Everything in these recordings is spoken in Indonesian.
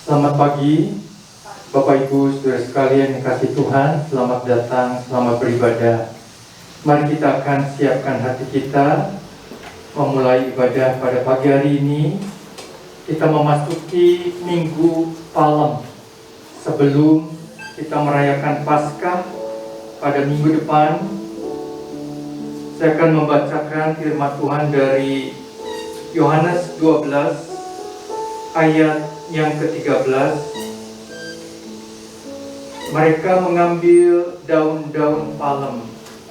Selamat pagi, Bapak Ibu Saudara sekalian yang kasih Tuhan. Selamat datang, selamat beribadah. Mari kita akan siapkan hati kita memulai ibadah pada pagi hari ini. Kita memasuki Minggu Palem sebelum kita merayakan Paskah pada minggu depan. Saya akan membacakan firman Tuhan dari Yohanes 12 ayat yang ke-13. Mereka mengambil daun-daun palem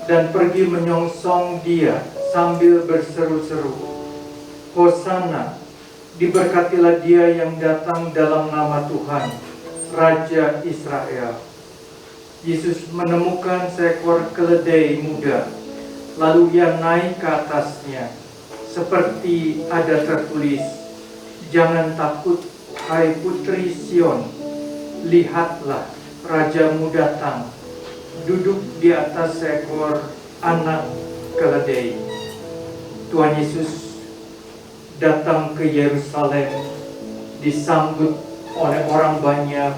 dan pergi menyongsong dia sambil berseru-seru, Hosana, diberkatilah dia yang datang dalam nama Tuhan, Raja Israel. Yesus menemukan seekor keledai muda, lalu ia naik ke atasnya, seperti ada tertulis, jangan takut, hai putri Sion, lihatlah Rajamu datang, duduk di atas seekor anak keledai. Tuhan Yesus datang ke Yerusalem, disambut oleh orang banyak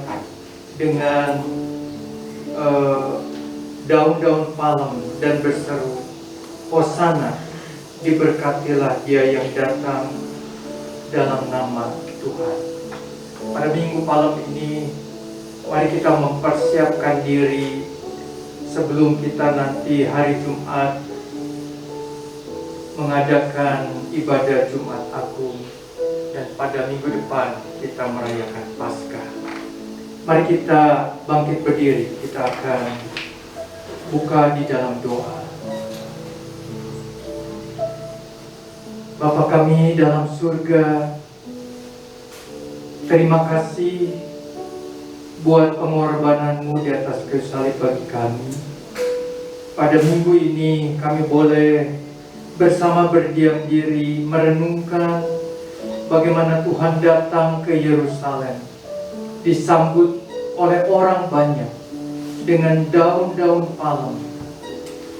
dengan daun-daun palem dan berseru, Hosana, diberkatilah dia yang datang dalam nama Tuhan. Pada minggu palem ini, mari kita mempersiapkan diri sebelum kita nanti hari Jumat mengadakan ibadah Jumat Agung, dan pada minggu depan kita merayakan Paskah. Mari kita bangkit berdiri, kita akan buka di dalam doa. Bapa kami dalam surga, terima kasih buat pengorbanan-Mu di atas kayu salib bagi kami. Pada minggu ini kami boleh bersama berdiam diri merenungkan bagaimana Tuhan datang ke Yerusalem, disambut oleh orang banyak dengan daun-daun palem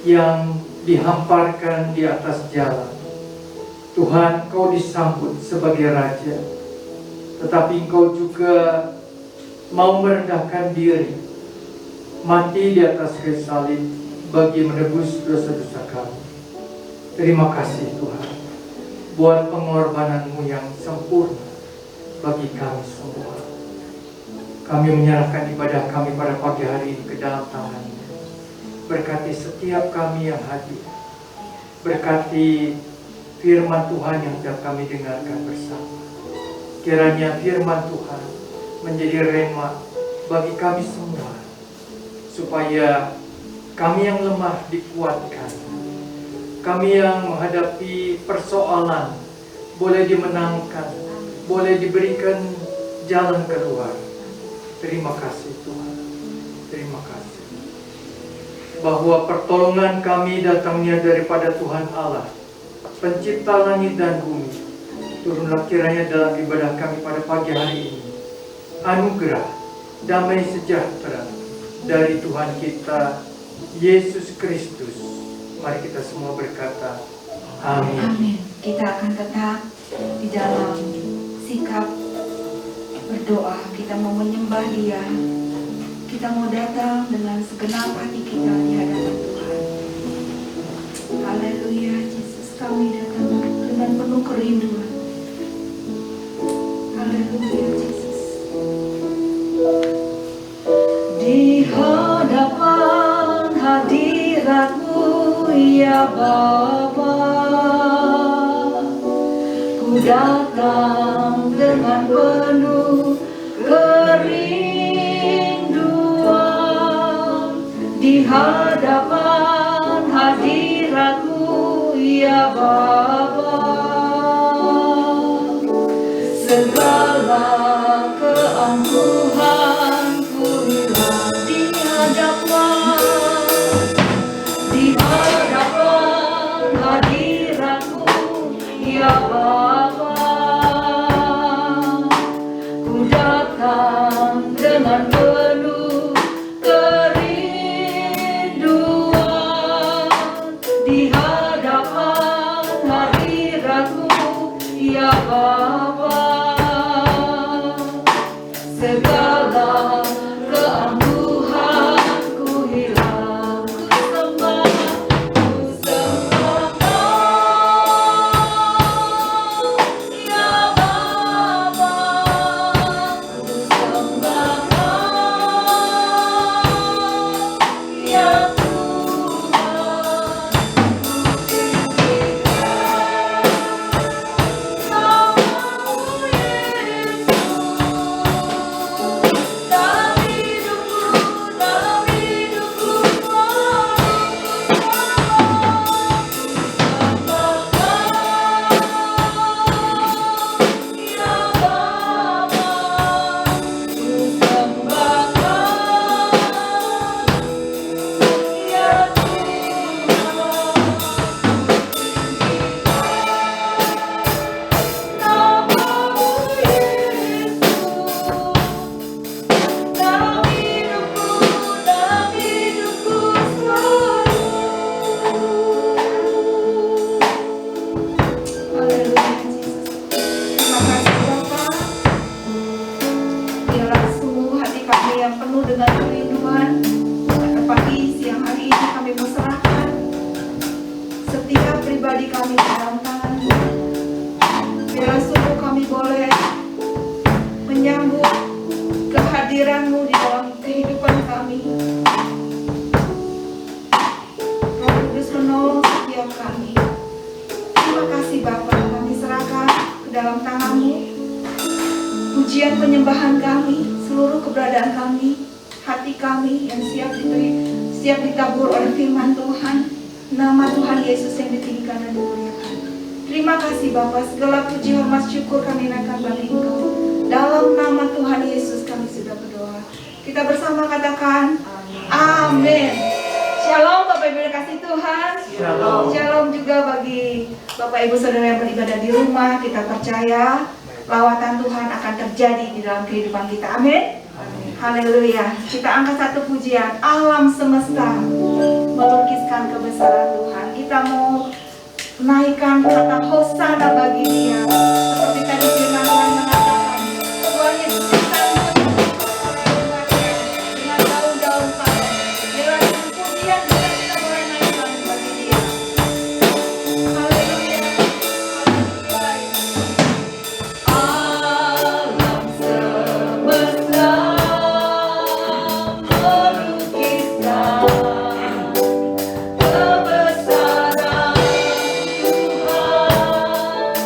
yang dihamparkan di atas jalan. Tuhan, Kau disambut sebagai Raja, tetapi Engkau juga mau merendahkan diri, mati di atas kayu salib bagi menebus dosa-dosa kami. Terima kasih Tuhan buat pengorbanan-Mu yang sempurna bagi kami semua. Kami menyerahkan ibadah kami pada pagi hari ini ke dalam tangan-Mu. Berkati setiap kami yang hadir, berkati firman Tuhan yang sedang kami dengarkan bersama. Kiranya firman Tuhan menjadi rema bagi kami semua, supaya kami yang lemah dikuatkan, kami yang menghadapi persoalan boleh dimenangkan, boleh diberikan jalan keluar. Terima kasih Tuhan, terima kasih bahwa pertolongan kami datangnya daripada Tuhan Allah, Pencipta langit dan bumi. Turunlah kiranya dalam ibadah kami pada pagi hari ini anugerah, damai sejahtera dari Tuhan kita Yesus Kristus. Mari kita semua berkata amin. Amin. Kita akan tetap di dalam sikap berdoa. Kita mau menyembah Dia. Kita mau datang dengan segenap hati kita di hadapan Tuhan. Haleluya, Yesus, kami datang dengan penuh kerinduan. Haleluya, Yesus. Di hadapan hadirat-Mu ya Bapa, ku datang dengan penuh kerinduan. Di hadapan hadirat-Mu ya Bapa, segala keangkuhan ku hilang di hadap-Mu. Di hadapan hadirat-Mu ya Bapa, ku datang dengan penuh kerinduan. Di hadapan hadirat-Mu ya Bapa, penuh dengan kerinduan. Pada pagi siang hari ini kami mau serahkan setiap pribadi kami ke dalam tangan-Mu. Biarlah sungguh kami boleh menyambut kehadiran-Mu di dalam kehidupan kami. Roh Kudus menolong setiap kami. Terima kasih Bapa, kami serahkan ke dalam tangan-Mu pujian penyembahan kami, seluruh keberadaan kami, hati kami yang siap ditabur oleh firman Tuhan. Nama Tuhan Yesus yang ditinggikan dan dimuliakan. Terima kasih Bapa, segala puji hormat syukur kami naikkan bagi Engkau. Dalam nama Tuhan Yesus kami sudah berdoa. Kita bersama katakan amin. Shalom Bapak Ibu yang kasih Tuhan. Shalom. Shalom juga bagi Bapak Ibu Saudara yang beribadah di rumah. Kita percaya lawatan Tuhan akan terjadi di dalam kehidupan kita. Amin. Haleluya. Kita angkat satu pujian. Alam semesta melukiskan kebesaran Tuhan. Kita mau naikkan kata Hosana bagi Dia. Seperti tadi firman Tuhan mengatakan, Tuhan Yesus disambut dengan daun-daun palem. Biarlah dengan pujian kita boleh naikkan bagi Dia. Haleluya. Alam semesta melukiskan kebesaran Tuhan.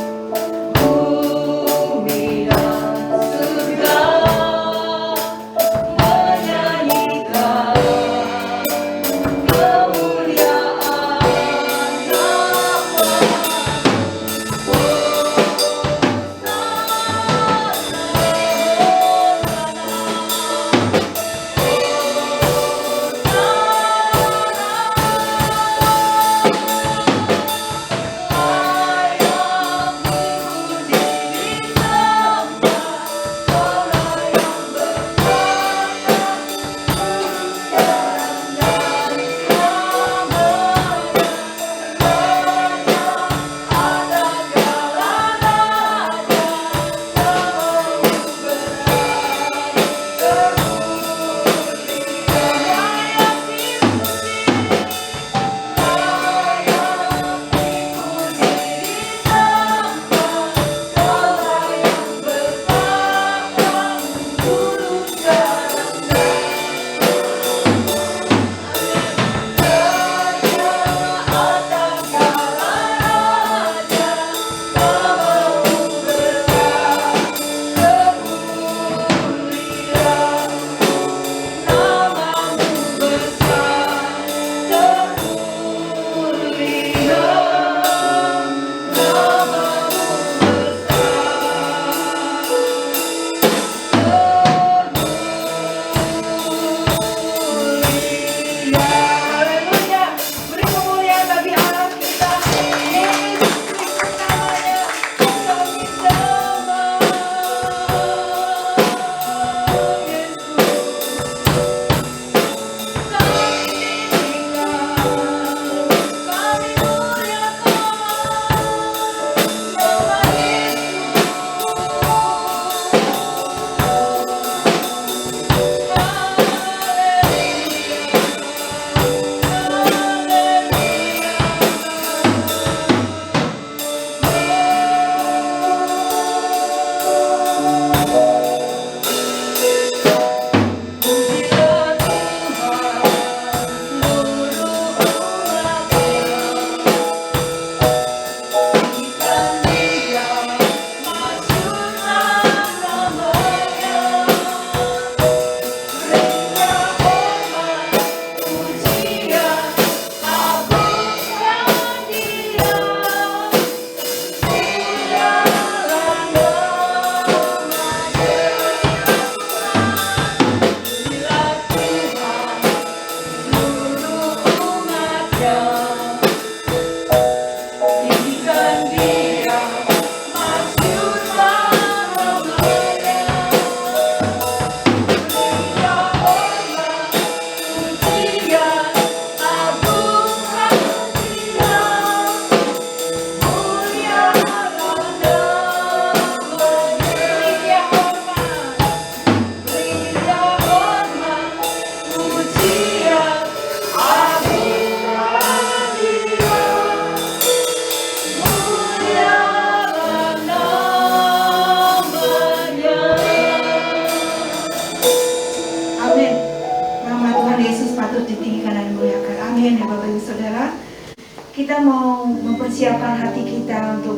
kita mau mempersiapkan hati kita untuk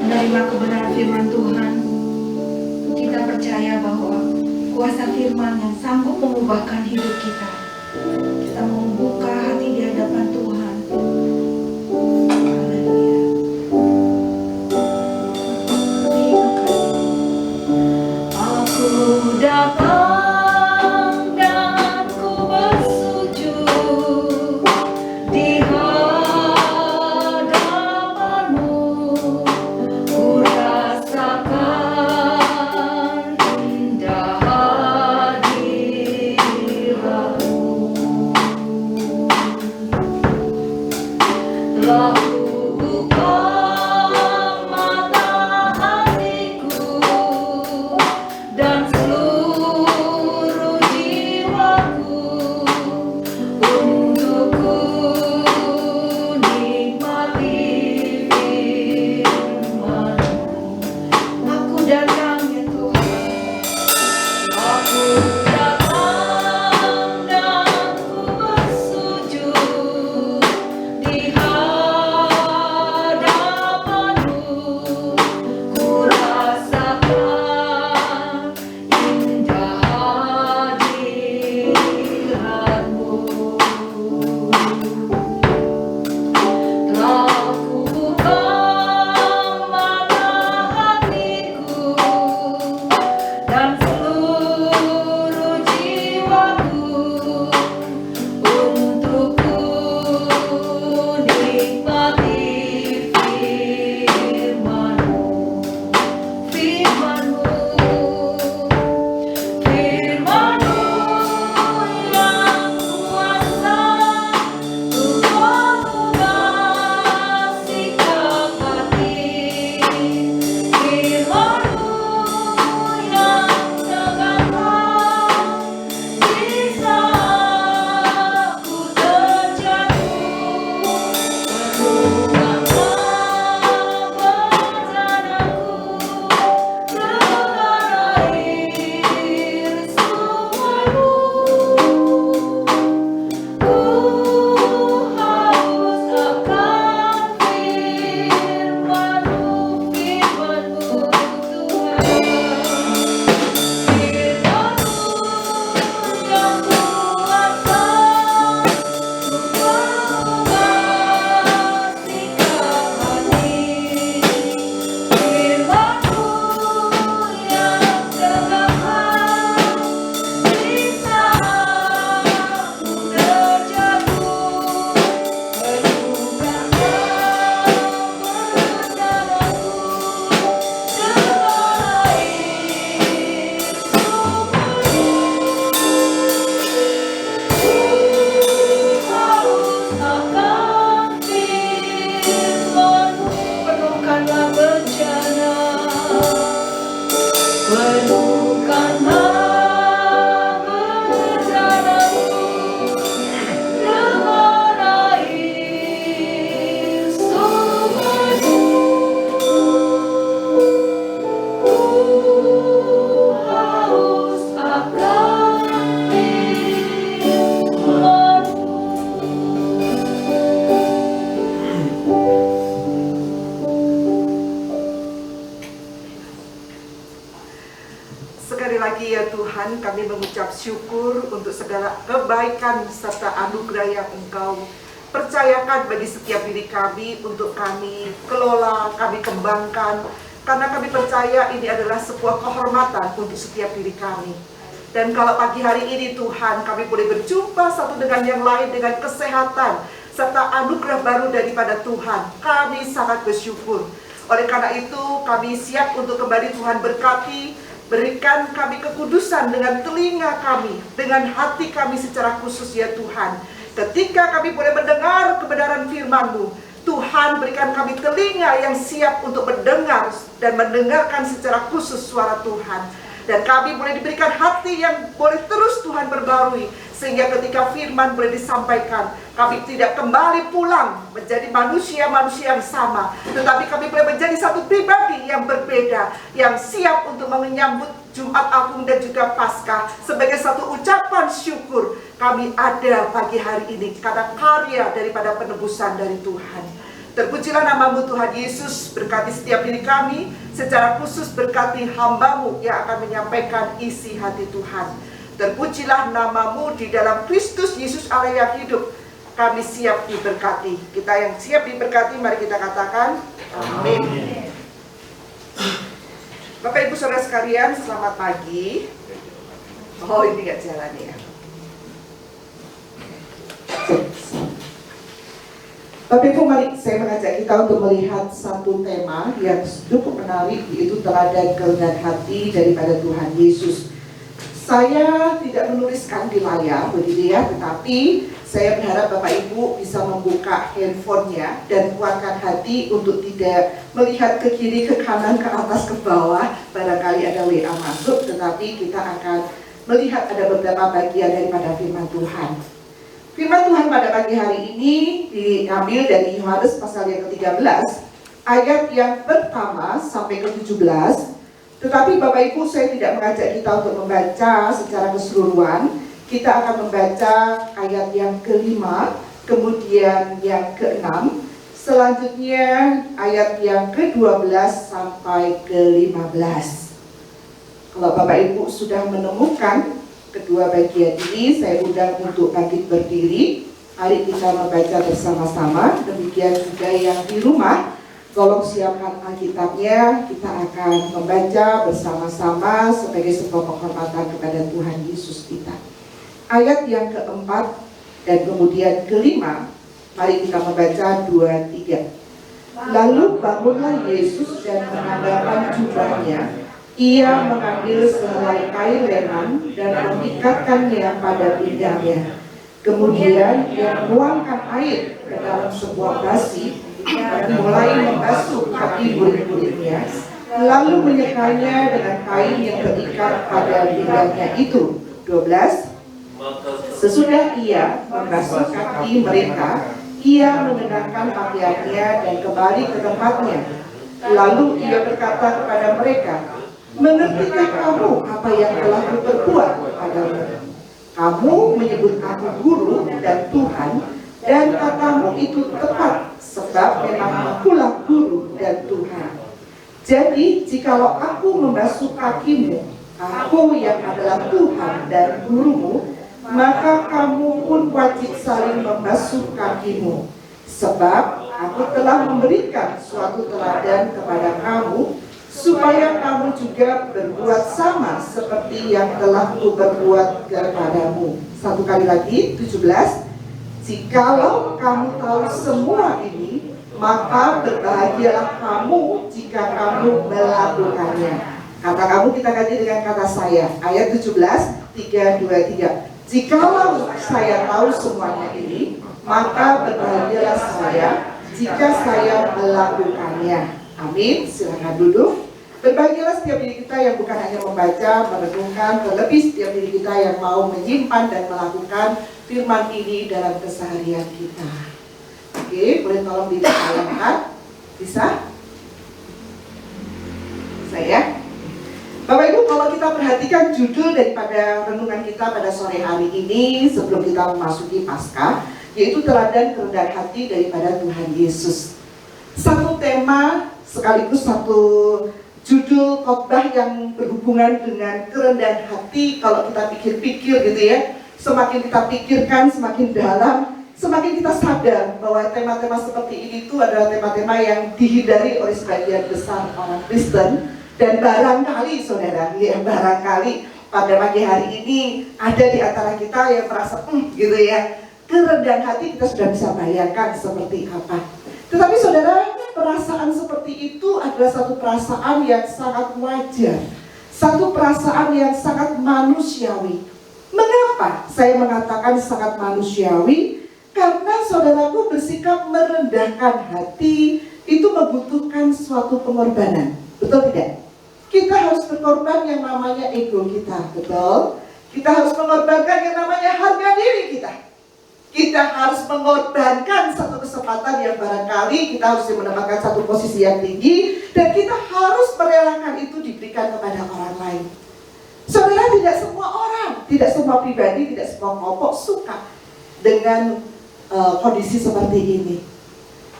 menerima kebenaran firman Tuhan. Kita percaya bahwa kuasa firman yang sanggup mengubahkan hidup kita. Kita mau membuka hati di hadapan Tuhan. Haleluya. Aku datang dan ku bersujud di hadapan-Mu. Ku rasakan indah hadirat-Mu. Telah ku buka mata hatiku dan seluruh jiwaku untuk ku nikmati firman-Mu. Aku datang ya Tuhan, aku datang dan ku bersujud di hadapan-Mu. Ku rasakan indah hadirat-Mu. Telah ku buka mata hatiku dan seluruh jiwaku untuk ku nikmati firman-Mu. Firman-Mu, firman-Mu yang kuasa untuk mengubah sikap hati. Firman-Mu yang tegakkan di saat ku terjatuh. Penuhkanlah bencanaku dengan air sumur-Mu. Ku haus akan firman-Mu, firman-Mu Tuhan. Firman-Mu yang kuasa untuk mengubah sikap hati. Firman-Mu yang tegakkan di saat ku terjatuh. Penuhkanlah bencanaku dengan air sumur-Mu. Ku haus akan firman-Mu. Penuhkanlah bencana, penuhkanlah bencanaku dengan air sumur-Mu. Ku haus akan firman-Mu. Sekali lagi ya Tuhan, kami mengucap syukur untuk segala kebaikan serta anugerah yang Engkau percayakan bagi setiap diri kami untuk kami kelola, kami kembangkan. Karena kami percaya ini adalah sebuah kehormatan untuk setiap diri kami. Dan kalau pagi hari ini Tuhan, kami boleh berjumpa satu dengan yang lain dengan kesehatan serta anugerah baru daripada Tuhan, kami sangat bersyukur. Oleh karena itu, kami siap untuk kembali Tuhan berkati. Berikan kami kekudusan dengan telinga kami, dengan hati kami secara khusus ya Tuhan. Ketika kami boleh mendengar kebenaran firman-Mu, Tuhan berikan kami telinga yang siap untuk mendengar dan mendengarkan secara khusus suara Tuhan. Dan kami boleh diberikan hati yang boleh terus Tuhan perbarui, sehingga ketika firman boleh disampaikan, kami tidak kembali pulang menjadi manusia-manusia yang sama, tetapi kami boleh menjadi satu pribadi yang berbeda, yang siap untuk menyambut Jumat Agung dan juga Paskah sebagai satu ucapan syukur. Kami ada pagi hari ini karena karya daripada penebusan dari Tuhan. Terpujilah namamu Tuhan Yesus, berkati setiap diri kami, secara khusus berkati hamba-Mu yang akan menyampaikan isi hati Tuhan. Terpujilah namamu di dalam Kristus Yesus Allah yang hidup. Kami siap diberkati. Kita yang siap diberkati, mari kita katakan amin. Bapak Ibu Saudara sekalian, selamat pagi. Oh, ini gak jalan ya. Bapak Ibu, mari saya mengajak kita untuk melihat satu tema yang cukup menarik, yaitu teladan kerendahan hati daripada Tuhan Yesus. Saya tidak menuliskan di layar, begitu ya, tetapi saya berharap Bapak Ibu bisa membuka handphonenya dan kuatkan hati untuk tidak melihat ke kiri, ke kanan, ke atas, ke bawah. Barangkali ada WA masuk, tetapi kita akan melihat ada beberapa bagian daripada firman Tuhan. Firman Tuhan pada pagi hari ini diambil dari Yohanes pasal yang ke-13, ayat yang pertama sampai ke-17. Tetapi Bapak Ibu, saya tidak mengajak kita untuk membaca secara keseluruhan. Kita akan membaca ayat yang ke-5, kemudian yang ke-6, selanjutnya ayat yang ke-12 sampai ke-15. Kalau Bapak Ibu sudah menemukan kedua bagian ini, saya undang untuk bangkit berdiri. Mari kita membaca bersama-sama. Demikian juga yang di rumah, tolong siapkan Alkitabnya. Kita akan membaca bersama-sama sebagai sebuah penghormatan kepada Tuhan Yesus kita. Ayat yang keempat dan kemudian kelima, mari kita membaca 2-3. Lalu bangunlah Yesus dan menanggalkan jubahnya. Ia mengambil sehelai kain lenan dan mengikatkannya pada pinggangnya. Kemudian ia menuangkan air ke dalam sebuah basi dan mulai membasuh kaki murid-muridnya, lalu menyekanya dengan kain yang terikat pada pinggangnya itu. 12. Sesudah ia membasuh kaki mereka, ia mengenakan pakaiannya dan kembali ke tempatnya. Lalu ia berkata kepada mereka, mengertikah kamu apa yang telah kuperbuat padamu? Kamu menyebut aku guru dan Tuhan, dan katamu itu tepat, sebab memang akulah guru dan Tuhan. Jadi jikalau aku membasuh kakimu, aku yang adalah Tuhan dan gurumu, maka kamu pun wajib saling membasuh kakimu. Sebab aku telah memberikan suatu teladan kepada kamu, supaya kamu juga berbuat sama seperti yang telah kuperbuat kepadamu. Satu kali lagi, 17. Jikalau kamu tahu semua ini, maka berbahagialah kamu jika kamu melakukannya. Kata kamu kita ganti dengan kata saya. Ayat 17, 3, 2, 3. Jikalau saya tahu semuanya ini, maka berbahagialah saya jika saya melakukannya. Amin. Silakan duduk. Berbahagialah setiap diri kita yang bukan hanya membaca, merenungkan, terlebih setiap diri kita yang mau menyimpan dan melakukan firman ini dalam keseharian kita. Oke, boleh tolong ditayangkan? Bisa? Saya? Bapak Ibu, kalau kita perhatikan judul daripada renungan kita pada sore hari ini sebelum kita memasuki Paskah, yaitu teladan kerendahan hati daripada Tuhan Yesus. Satu tema sekaligus satu judul khotbah yang berhubungan dengan kerendahan hati. Kalau kita pikir-pikir gitu ya, semakin kita pikirkan semakin dalam, semakin kita sadar bahwa tema-tema seperti ini itu adalah tema-tema yang dihindari oleh sebagian besar orang Kristen. Dan barangkali saudara, ya barangkali pada pagi hari ini ada di antara kita yang merasa gitu ya, kerendahan hati kita sudah bisa bayangkan seperti apa. Tetapi saudara, perasaan seperti itu adalah satu perasaan yang sangat wajar, satu perasaan yang sangat manusiawi. Mengapa saya mengatakan sangat manusiawi? Karena saudaraku, bersikap merendahkan hati itu membutuhkan suatu pengorbanan. Betul tidak? Kita harus berkorban yang namanya ego kita, betul? Kita harus mengorbankan yang namanya harga diri kita. Kita harus mengorbankan satu kesempatan yang barangkali kita harus mendapatkan satu posisi yang tinggi, dan kita harus merelakan itu diberikan kepada orang lain. Saudara, tidak semua orang, tidak semua pribadi, tidak semua kelompok suka dengan kondisi seperti ini.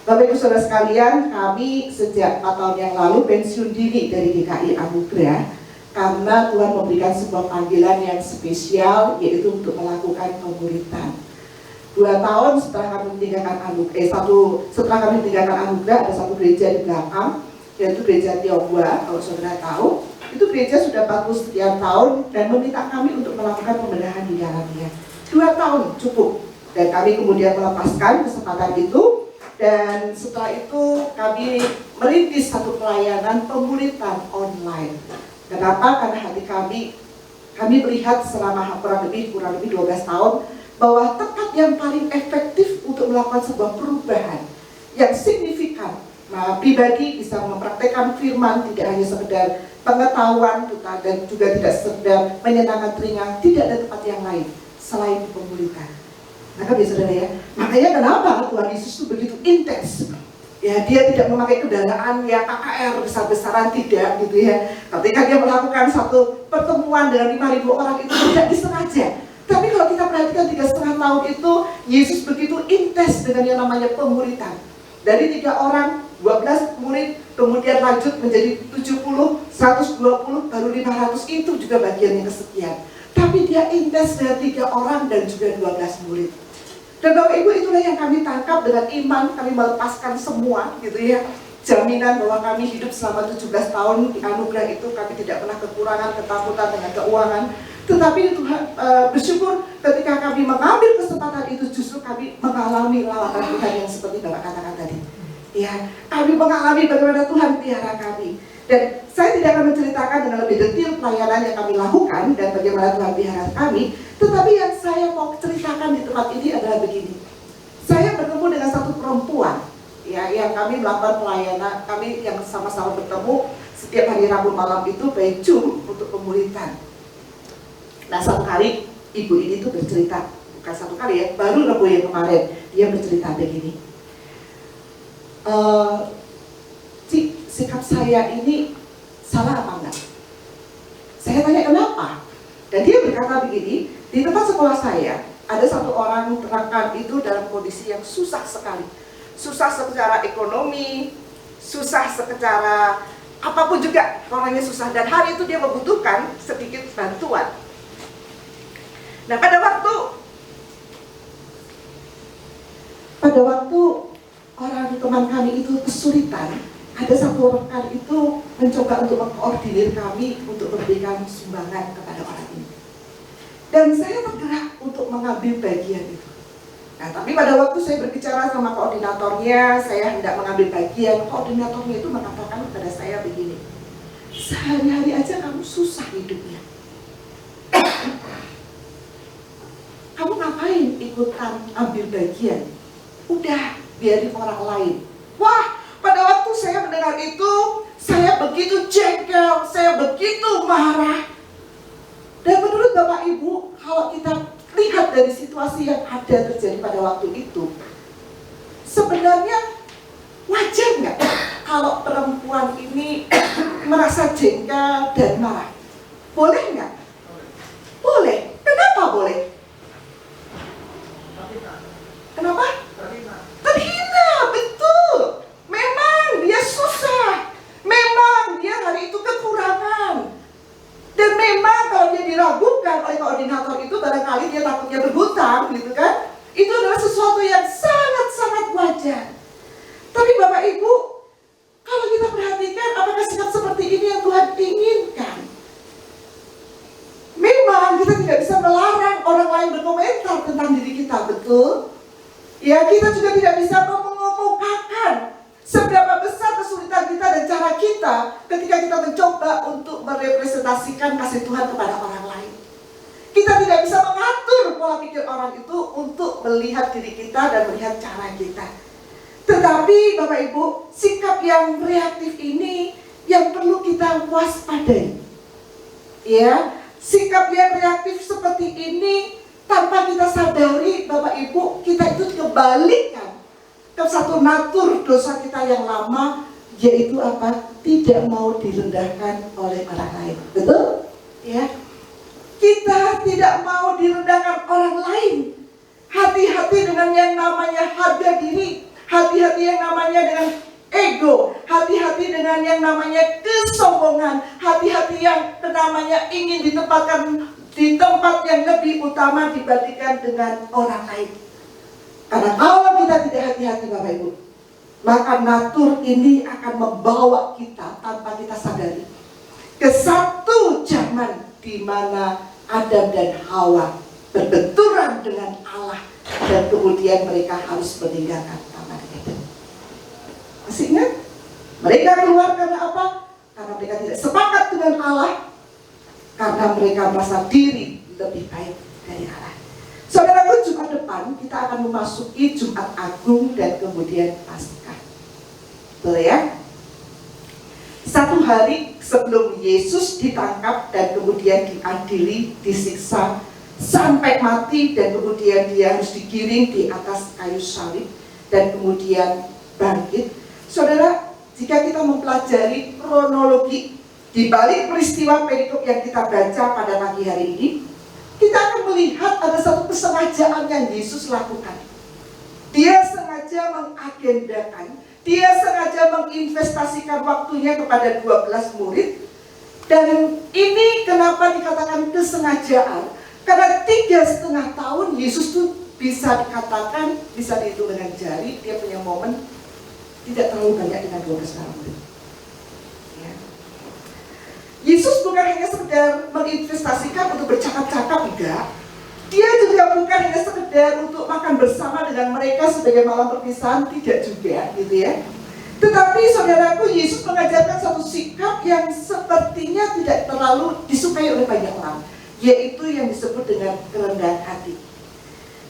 Bapak Ibu Saudara sekalian, kami sejak 4 tahun yang lalu pensiun diri dari GKI Anugerah karena Tuhan memberikan sebuah panggilan yang spesial, yaitu untuk melakukan pemuritan. 2 tahun setelah kami meninggalkan Anugerah, ada satu gereja di belakang, yaitu gereja Tionghoa. Kalau saudara tahu, itu gereja sudah 40 sekian tahun dan meminta kami untuk melakukan pembenahan di dalamnya. 2 tahun cukup, dan kami kemudian melepaskan kesempatan itu. Dan setelah itu kami merintis satu pelayanan pemuritan online. Kenapa? Karena hati kami melihat selama kurang lebih 12 tahun bahwa tempat yang paling efektif untuk melakukan sebuah perubahan yang signifikan. Pribadi bisa mempraktekkan firman, tidak hanya sekedar pengetahuan dan juga tidak sekedar menyenangkan telinga, tidak ada tempat yang lain selain pemuritan. Maka saudara ya, makanya kenapa Tuhan Yesus itu begitu intens. Ya, dia tidak memakai kendaraan yang KKR besar-besaran, tidak gitu ya. Ketika dia melakukan satu pertemuan dengan 5.000 orang itu tidak disengaja. Tapi kalau kita perhatikan 3,5 tahun itu, Yesus begitu intens dengan yang namanya pemuritan. Dari 3 orang, 12 murid, kemudian lanjut menjadi 70, 120, baru 500, itu juga bagian yang kesekian. Tapi dia intens dengan 3 orang dan juga 12 murid. Dan Bapak Ibu, itulah yang kami tangkap dengan iman, kami melepaskan semua gitu ya. Jaminan bahwa kami hidup selama 17 tahun di anugerah itu, kami tidak pernah kekurangan, ketakutan dengan keuangan. Tetapi Tuhan bersyukur ketika kami mengambil kesempatan itu, justru kami mengalami lawatan Tuhan yang seperti Bapak katakan tadi. Ya, kami mengalami bagaimana Tuhan pelihara kami. Dan saya tidak akan menceritakan dengan lebih detail pelayanan yang kami lakukan dan bagaimana Tuhan pelihara kami. Tetapi yang saya mau ceritakan di tempat ini adalah begini. Saya bertemu dengan satu perempuan, ya, yang kami melakukan pelayanan, kami yang sama-sama bertemu setiap hari Rabu malam itu by Zoom untuk pemuritan. Nah, satu kali ibu ini tuh bercerita, bukan satu kali ya, baru Rabu yang kemarin dia bercerita begini. Sikap saya ini salah apa enggak? Saya tanya kenapa? Dan dia berkata begini, di tempat sekolah saya ada satu orang rekan itu dalam kondisi yang susah sekali. Susah secara ekonomi, susah secara apapun juga, orangnya susah. Dan hari itu dia membutuhkan sedikit bantuan. Nah, pada waktu orang teman kami itu kesulitan, ada satu rekan itu mencoba untuk mengkoordinir kami untuk memberikan sumbangan kepada orang ini. Dan saya tergerak untuk mengambil bagian itu. Nah, tapi pada waktu saya berbicara sama koordinatornya, saya hendak mengambil bagian, koordinatornya itu mengatakan kepada saya begini, sehari-hari aja kamu susah hidupnya. Kamu ngapain ikutan ambil bagian? Udah, biarin orang lain. Wah, pada waktu saya mendengar itu, saya begitu jengkel, saya begitu marah. Dan menurut Bapak Ibu, kalau kita lihat dari situasi yang ada terjadi pada waktu itu, sebenarnya wajar nggak kalau perempuan ini merasa jengkel dan marah? Boleh nggak? Boleh. Kenapa boleh? Kenapa? Terhina, betul. Memang dia susah. Memang dia hari itu kekurangan. Dan memang kalau dia diragukan oleh koordinator itu, barangkali dia takutnya berhutang gitu kan. Itu adalah sesuatu yang sangat-sangat wajar. Tapi Bapak Ibu, kalau kita perhatikan, apakah sikap seperti ini yang Tuhan inginkan? Memang kita tidak bisa melarang orang lain berkomentar tentang diri kita, betul? Ya, kita juga tidak bisa mengemukakan seberapa besar kesulitan kita dan cara kita ketika kita mencoba untuk merepresentasikan kasih Tuhan kepada orang lain. Kita tidak bisa mengatur pola pikir orang itu untuk melihat diri kita dan melihat cara kita. Tetapi Bapak Ibu, sikap yang reaktif ini yang perlu kita waspadai. Ya, sikap yang reaktif seperti ini tanpa kita sadari, Bapak Ibu, kita itu kebalikan ke satu natur dosa kita yang lama, yaitu apa? Tidak mau direndahkan oleh orang lain. Betul? Ya. Kita tidak mau direndahkan orang lain. Hati-hati dengan yang namanya harga diri, hati-hati yang namanya dengan ego, hati-hati dengan yang namanya kesombongan, hati-hati yang namanya ingin ditempatkan di tempat yang lebih utama dibandingkan dengan orang lain. Karena kalau kita tidak hati-hati, Bapak Ibu, maka natur ini akan membawa kita tanpa kita sadari ke satu zaman di mana Adam dan Hawa berbenturan dengan Allah, dan kemudian mereka harus meninggalkan Taman Eden. Masih ingat? Mereka keluar karena apa? Karena mereka tidak sepakat dengan Allah, karena mereka merasa diri lebih baik dari Allah. Saudaraku, Jumat depan kita akan memasuki Jumat Agung dan kemudian Paskah. Betul ya? Satu hari sebelum Yesus ditangkap dan kemudian diadili, disiksa sampai mati, dan kemudian dia harus digiring di atas kayu salib dan kemudian bangkit. Saudara, jika kita mempelajari kronologi di balik peristiwa perikop yang kita baca pada pagi hari ini, kita akan melihat ada satu kesengajaan yang Yesus lakukan. Dia sengaja mengagendakan, dia sengaja menginvestasikan waktunya kepada 12 murid. Dan ini kenapa dikatakan kesengajaan? Karena 3,5 tahun Yesus tuh bisa dikatakan, bisa dihitung dengan jari, dia punya momen tidak terlalu banyak dengan 12 orang murid. Ya. Yesus bukan hanya sekedar menginvestasikan untuk bercakap-cakap, enggak. Dia juga bukan hanya sekedar untuk makan bersama dengan mereka sebagai malam perpisahan, tidak juga, gitu ya. Tetapi saudaraku, Yesus mengajarkan satu sikap yang sepertinya tidak terlalu disukai oleh banyak orang, yaitu yang disebut dengan kerendahan hati.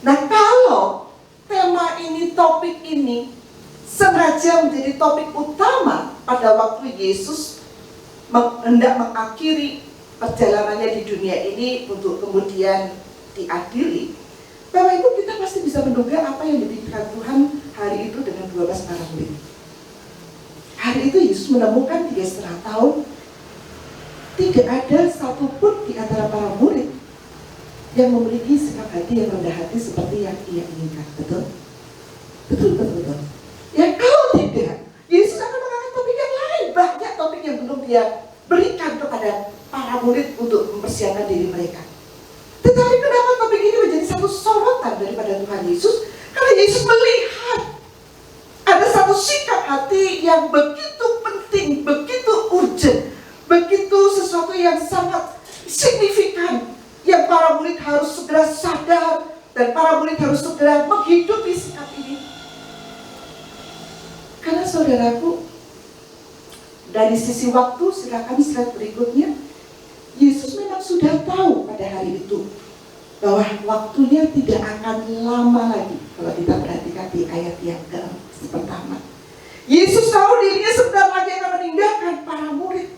Nah, kalau tema ini, topik ini sengaja menjadi topik utama pada waktu Yesus hendak mengakhiri perjalanannya di dunia ini untuk kemudian diadili, Bapak Ibu, kita pasti bisa menduga apa yang dipikirkan Tuhan hari itu dengan 12 para murid. Hari itu Yesus menemukan 3,5 tahun tidak ada satupun di antara para murid yang memiliki sikap hati yang rendah hati seperti yang ia inginkan. Betul? Betul. Ya, kalau tidak, Yesus akan mengangkat topik yang lain. Banyak topik yang belum dia berikan kepada para murid untuk mempersiapkan diri mereka. Tetapi kenapa topik ini menjadi satu sorotan daripada Tuhan Yesus? Karena Yesus melihat ada satu sikap hati yang begitu penting, begitu urgent, begitu sesuatu yang sangat signifikan, yang para murid harus segera sadar dan para murid harus segera menghidupi sikap ini. Karena saudaraku, dari sisi waktu, silakan slide berikutnya, Yesus memang sudah tahu pada hari itu bahwa waktunya tidak akan lama lagi. Kalau kita perhatikan di ayat yang pertama, Yesus tahu dirinya sebentar lagi akan meninggalkan para murid.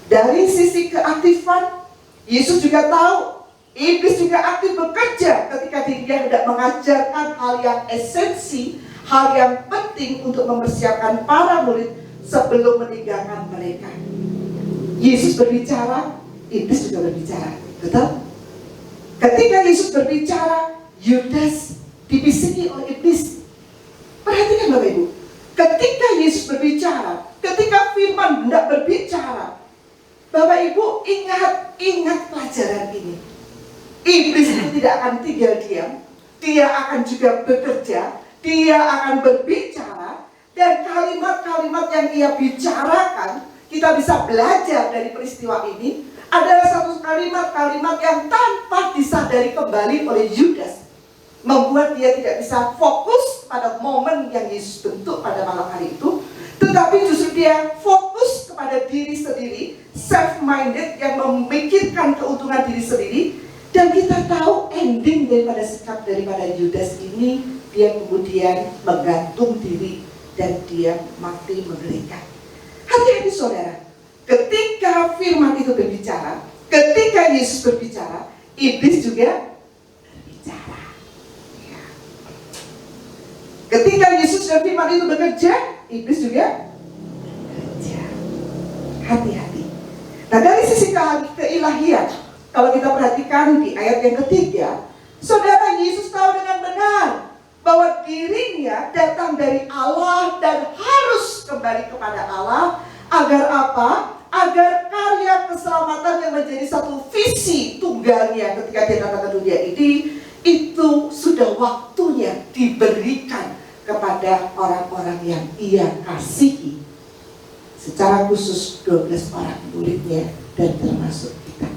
Dari sisi keaktifan, Yesus juga tahu iblis juga aktif bekerja ketika dia hendak mengajarkan hal yang esensi, hal yang penting untuk mempersiapkan para murid sebelum meninggalkan mereka. Yesus berbicara, iblis juga berbicara, betul? Ketika Yesus berbicara, Yudas dibisiki oleh iblis. Perhatikan Bapak Ibu, ketika Yesus berbicara, ketika firman hendak berbicara, Bapak Ibu ingat pelajaran ini. Iblis itu tidak akan tinggal diam, dia akan juga bekerja, dia akan berbicara, dan kalimat-kalimat yang ia bicarakan, kita bisa belajar dari peristiwa ini, adalah satu kalimat-kalimat yang tanpa disadari kembali oleh Yudas, membuat dia tidak bisa fokus pada momen yang Yesus bentuk pada malam hari itu, tetapi justru dia fokus kepada diri sendiri, self-minded, yang memikirkan keuntungan diri sendiri. Dan kita tahu ending daripada sikap daripada Yudas ini, dia kemudian menggantung diri dan dia mati mengerikan. Hati-hati saudara, Ketika firman itu berbicara, ketika Yesus berbicara, iblis juga berbicara. Ya. Ketika Yesus dan firman itu bekerja, iblis juga bekerja. Hati-hati. Nah, dari sisi keilahian, kalau kita perhatikan di ayat yang ketiga, saudara, Yesus tahu dengan benar bahwa dirinya datang dari Allah dan harus kembali kepada Allah. Agar apa? Agar karya keselamatan yang menjadi satu visi tunggalnya ketika dia datang ke dunia ini, itu sudah waktunya diberikan kepada orang-orang yang ia kasihi. Secara khusus 12 orang muridnya dan termasuk kita.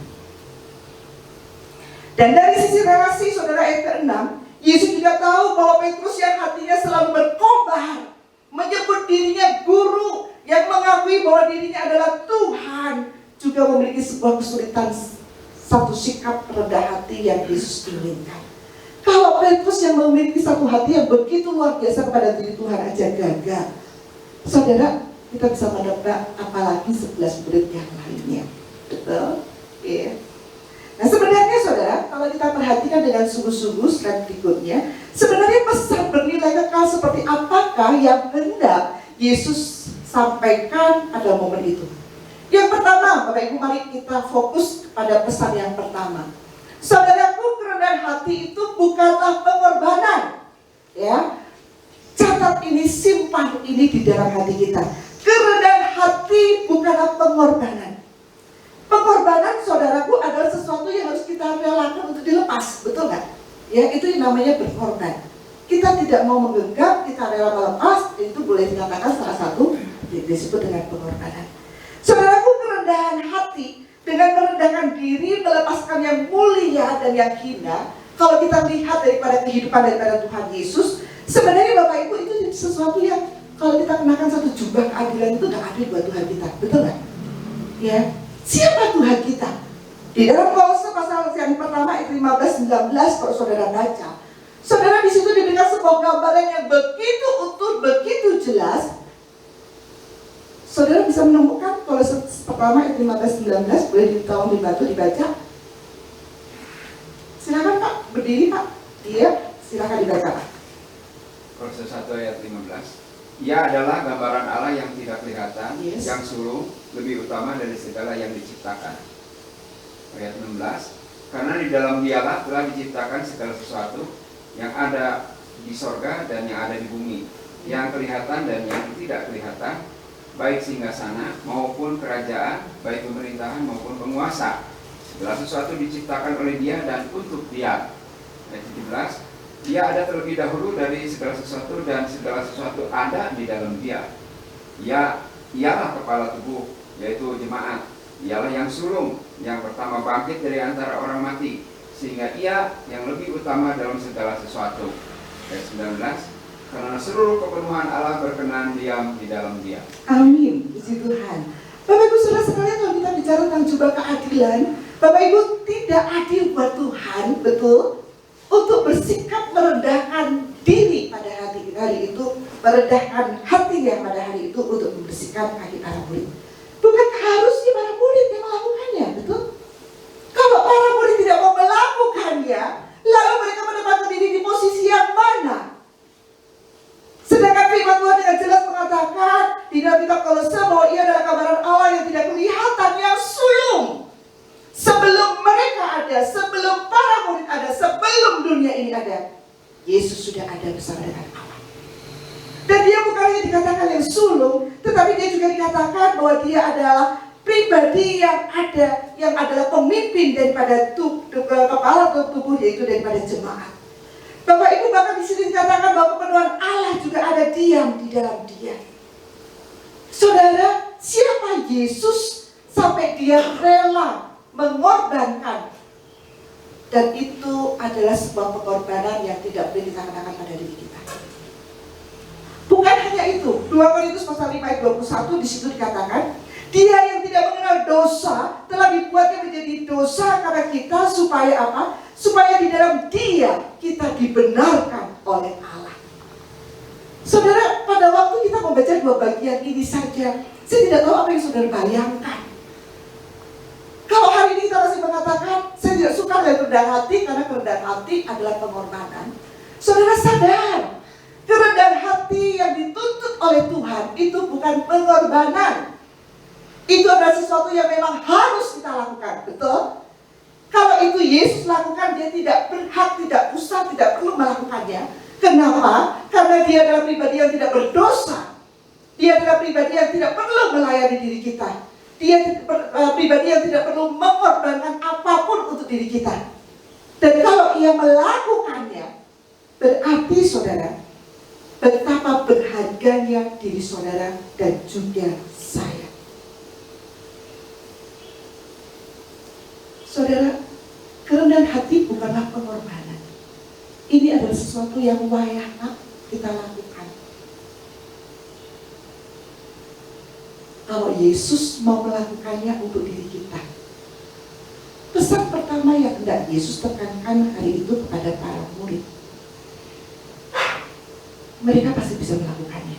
Dan dari sisi relasi, saudara, ayat ke-6, Yesus juga tahu bahwa Petrus yang hatinya selalu berkobar, menyebut dirinya guru, yang mengakui bahwa dirinya adalah Tuhan, juga memiliki sebuah kesulitan, satu sikap rendah hati yang Yesus inginkan. Kalau Petrus yang memiliki satu hati yang begitu luar biasa kepada diri Tuhan aja gagal, saudara, kita bisa menebak apalagi 11 murid yang lainnya. Betul? Iya. Nah, sebenarnya saudara, kalau kita perhatikan dengan sungguh-sungguh slide berikutnya, sebenarnya pesan bernilai kekal seperti apakah yang hendak Yesus sampaikan pada momen itu. Yang pertama, Bapak Ibu, mari kita fokus pada pesan yang pertama. Saudaraku, kerendahan hati itu bukanlah pengorbanan. Ya, catat ini, simpan ini di dalam hati kita. Kerendahan hati bukanlah pengorbanan. Pengorbanan, saudaraku, adalah sesuatu yang harus kita relakan untuk dilepas, betul nggak? Ya, itu yang namanya berkorban. Kita tidak mau menggenggam, kita rela melepas, itu boleh dikatakan salah satu disebut dengan pengorbanan. Saudaraku, kerendahan hati dengan merendahkan diri, melepaskan yang mulia dan yang hina. Kalau kita lihat daripada kehidupan daripada Tuhan Yesus, sebenarnya Bapak Ibu, itu sesuatu yang kalau kita kenakan satu jubah keadilan itu gak adil buat Tuhan kita, betul nggak? Ya, siapa Tuhan kita? Di dalam Kolose pasal yang pertama ayat 15-19, kalau saudara baca, saudara di situ diberikan sebuah gambaran yang begitu utuh, begitu jelas. Saudara bisa menemukan Kolose pertama ayat 15-19, boleh ditolong dibantu dibaca. Silakan Pak, berdiri Pak. Iya, silakan dibaca Pak. Kolose 1 ayat 15. Ia adalah gambaran Allah yang tidak kelihatan, Yes. yang sulung, lebih utama dari segala yang diciptakan. Ayat 16. Karena di dalam Dialah telah diciptakan segala sesuatu yang ada di sorga dan yang ada di bumi, yang kelihatan dan yang tidak kelihatan, baik singgasana maupun kerajaan, baik pemerintahan maupun penguasa. Segala sesuatu diciptakan oleh Dia dan untuk Dia. Ayat 17. Dia ada terlebih dahulu dari segala sesuatu dan segala sesuatu ada di dalam Dia. Ialah kepala tubuh, yaitu jemaat. Ialah yang sulung, yang pertama bangkit dari antara orang mati, sehingga Ia yang lebih utama dalam segala sesuatu. Ayat 19. Karena seluruh kepenuhan Allah berkenan diam di dalam Dia. Amin, puji Tuhan. Bapak Ibu saudara sekalian, kalau kita bicara tentang jubah keadilan, Bapak Ibu, tidak adil buat Tuhan, betul, untuk bersikap merendahkan diri pada hari itu, merendahkan hatinya pada hari itu untuk membersihkan kaki para murid. Bukan harusnya para murid yang melakukannya, betul? Kalau para murid tidak mau melakukannya, lalu mereka menempatkan diri di posisi yang mana? Sedangkan firman Tuhan dengan jelas mengatakan di dalam kitab Kolose bahwa Ia adalah gambaran Allah yang tidak kelihatan, yang sulung. Sebelum mereka ada, sebelum para murid ada, sebelum dunia ini ada, Yesus sudah ada bersama dengan Allah. Dan Dia bukan hanya dikatakan yang sulung, tetapi Dia juga dikatakan bahwa Dia adalah pribadi yang ada, yang adalah pemimpin daripada kepala tubuh, yaitu daripada jemaat. Bapak Ibu, bahkan di sini dikatakan bahwa kepenuhan Allah juga ada diam di dalam Dia. Saudara, siapa Yesus sampai Dia rela mengorbankan? Dan itu adalah sebuah pengorbanan yang tidak boleh kita kenakan pada diri kita. Bukan hanya itu, 2 Korintus pasal 5 ayat 21 di situ dikatakan, Dia yang tidak mengenal dosa telah dibuatnya menjadi dosa karena kita, supaya apa? Supaya di dalam Dia kita dibenarkan oleh Allah. Saudara, pada waktu kita membaca dua bagian ini saja, saya tidak tahu apa yang saudara bayangkan. tidak suka dengan kerendahan hati, karena kerendahan hati adalah pengorbanan. Saudara sadar, kerendahan hati yang dituntut oleh Tuhan itu bukan pengorbanan. Itu adalah sesuatu yang memang harus kita lakukan, betul? Kalau itu Yesus lakukan, dia tidak berhak, tidak usah, tidak perlu melakukannya. Kenapa? Karena dia adalah pribadi yang tidak berdosa. Dia adalah pribadi yang tidak perlu melayani diri kita. Dia pribadi yang tidak perlu mengorbankan apapun untuk diri kita. Dan kalau ia melakukannya, berarti saudara, betapa berharganya diri saudara dan juga saya. Saudara, kerendahan hati bukanlah pengorbanan. Ini adalah sesuatu yang layak kita lakukan. Kalau Yesus mau melakukannya untuk diri kita, pesan pertama yang hendak Yesus tekankan hari itu kepada para murid, mereka pasti bisa melakukannya.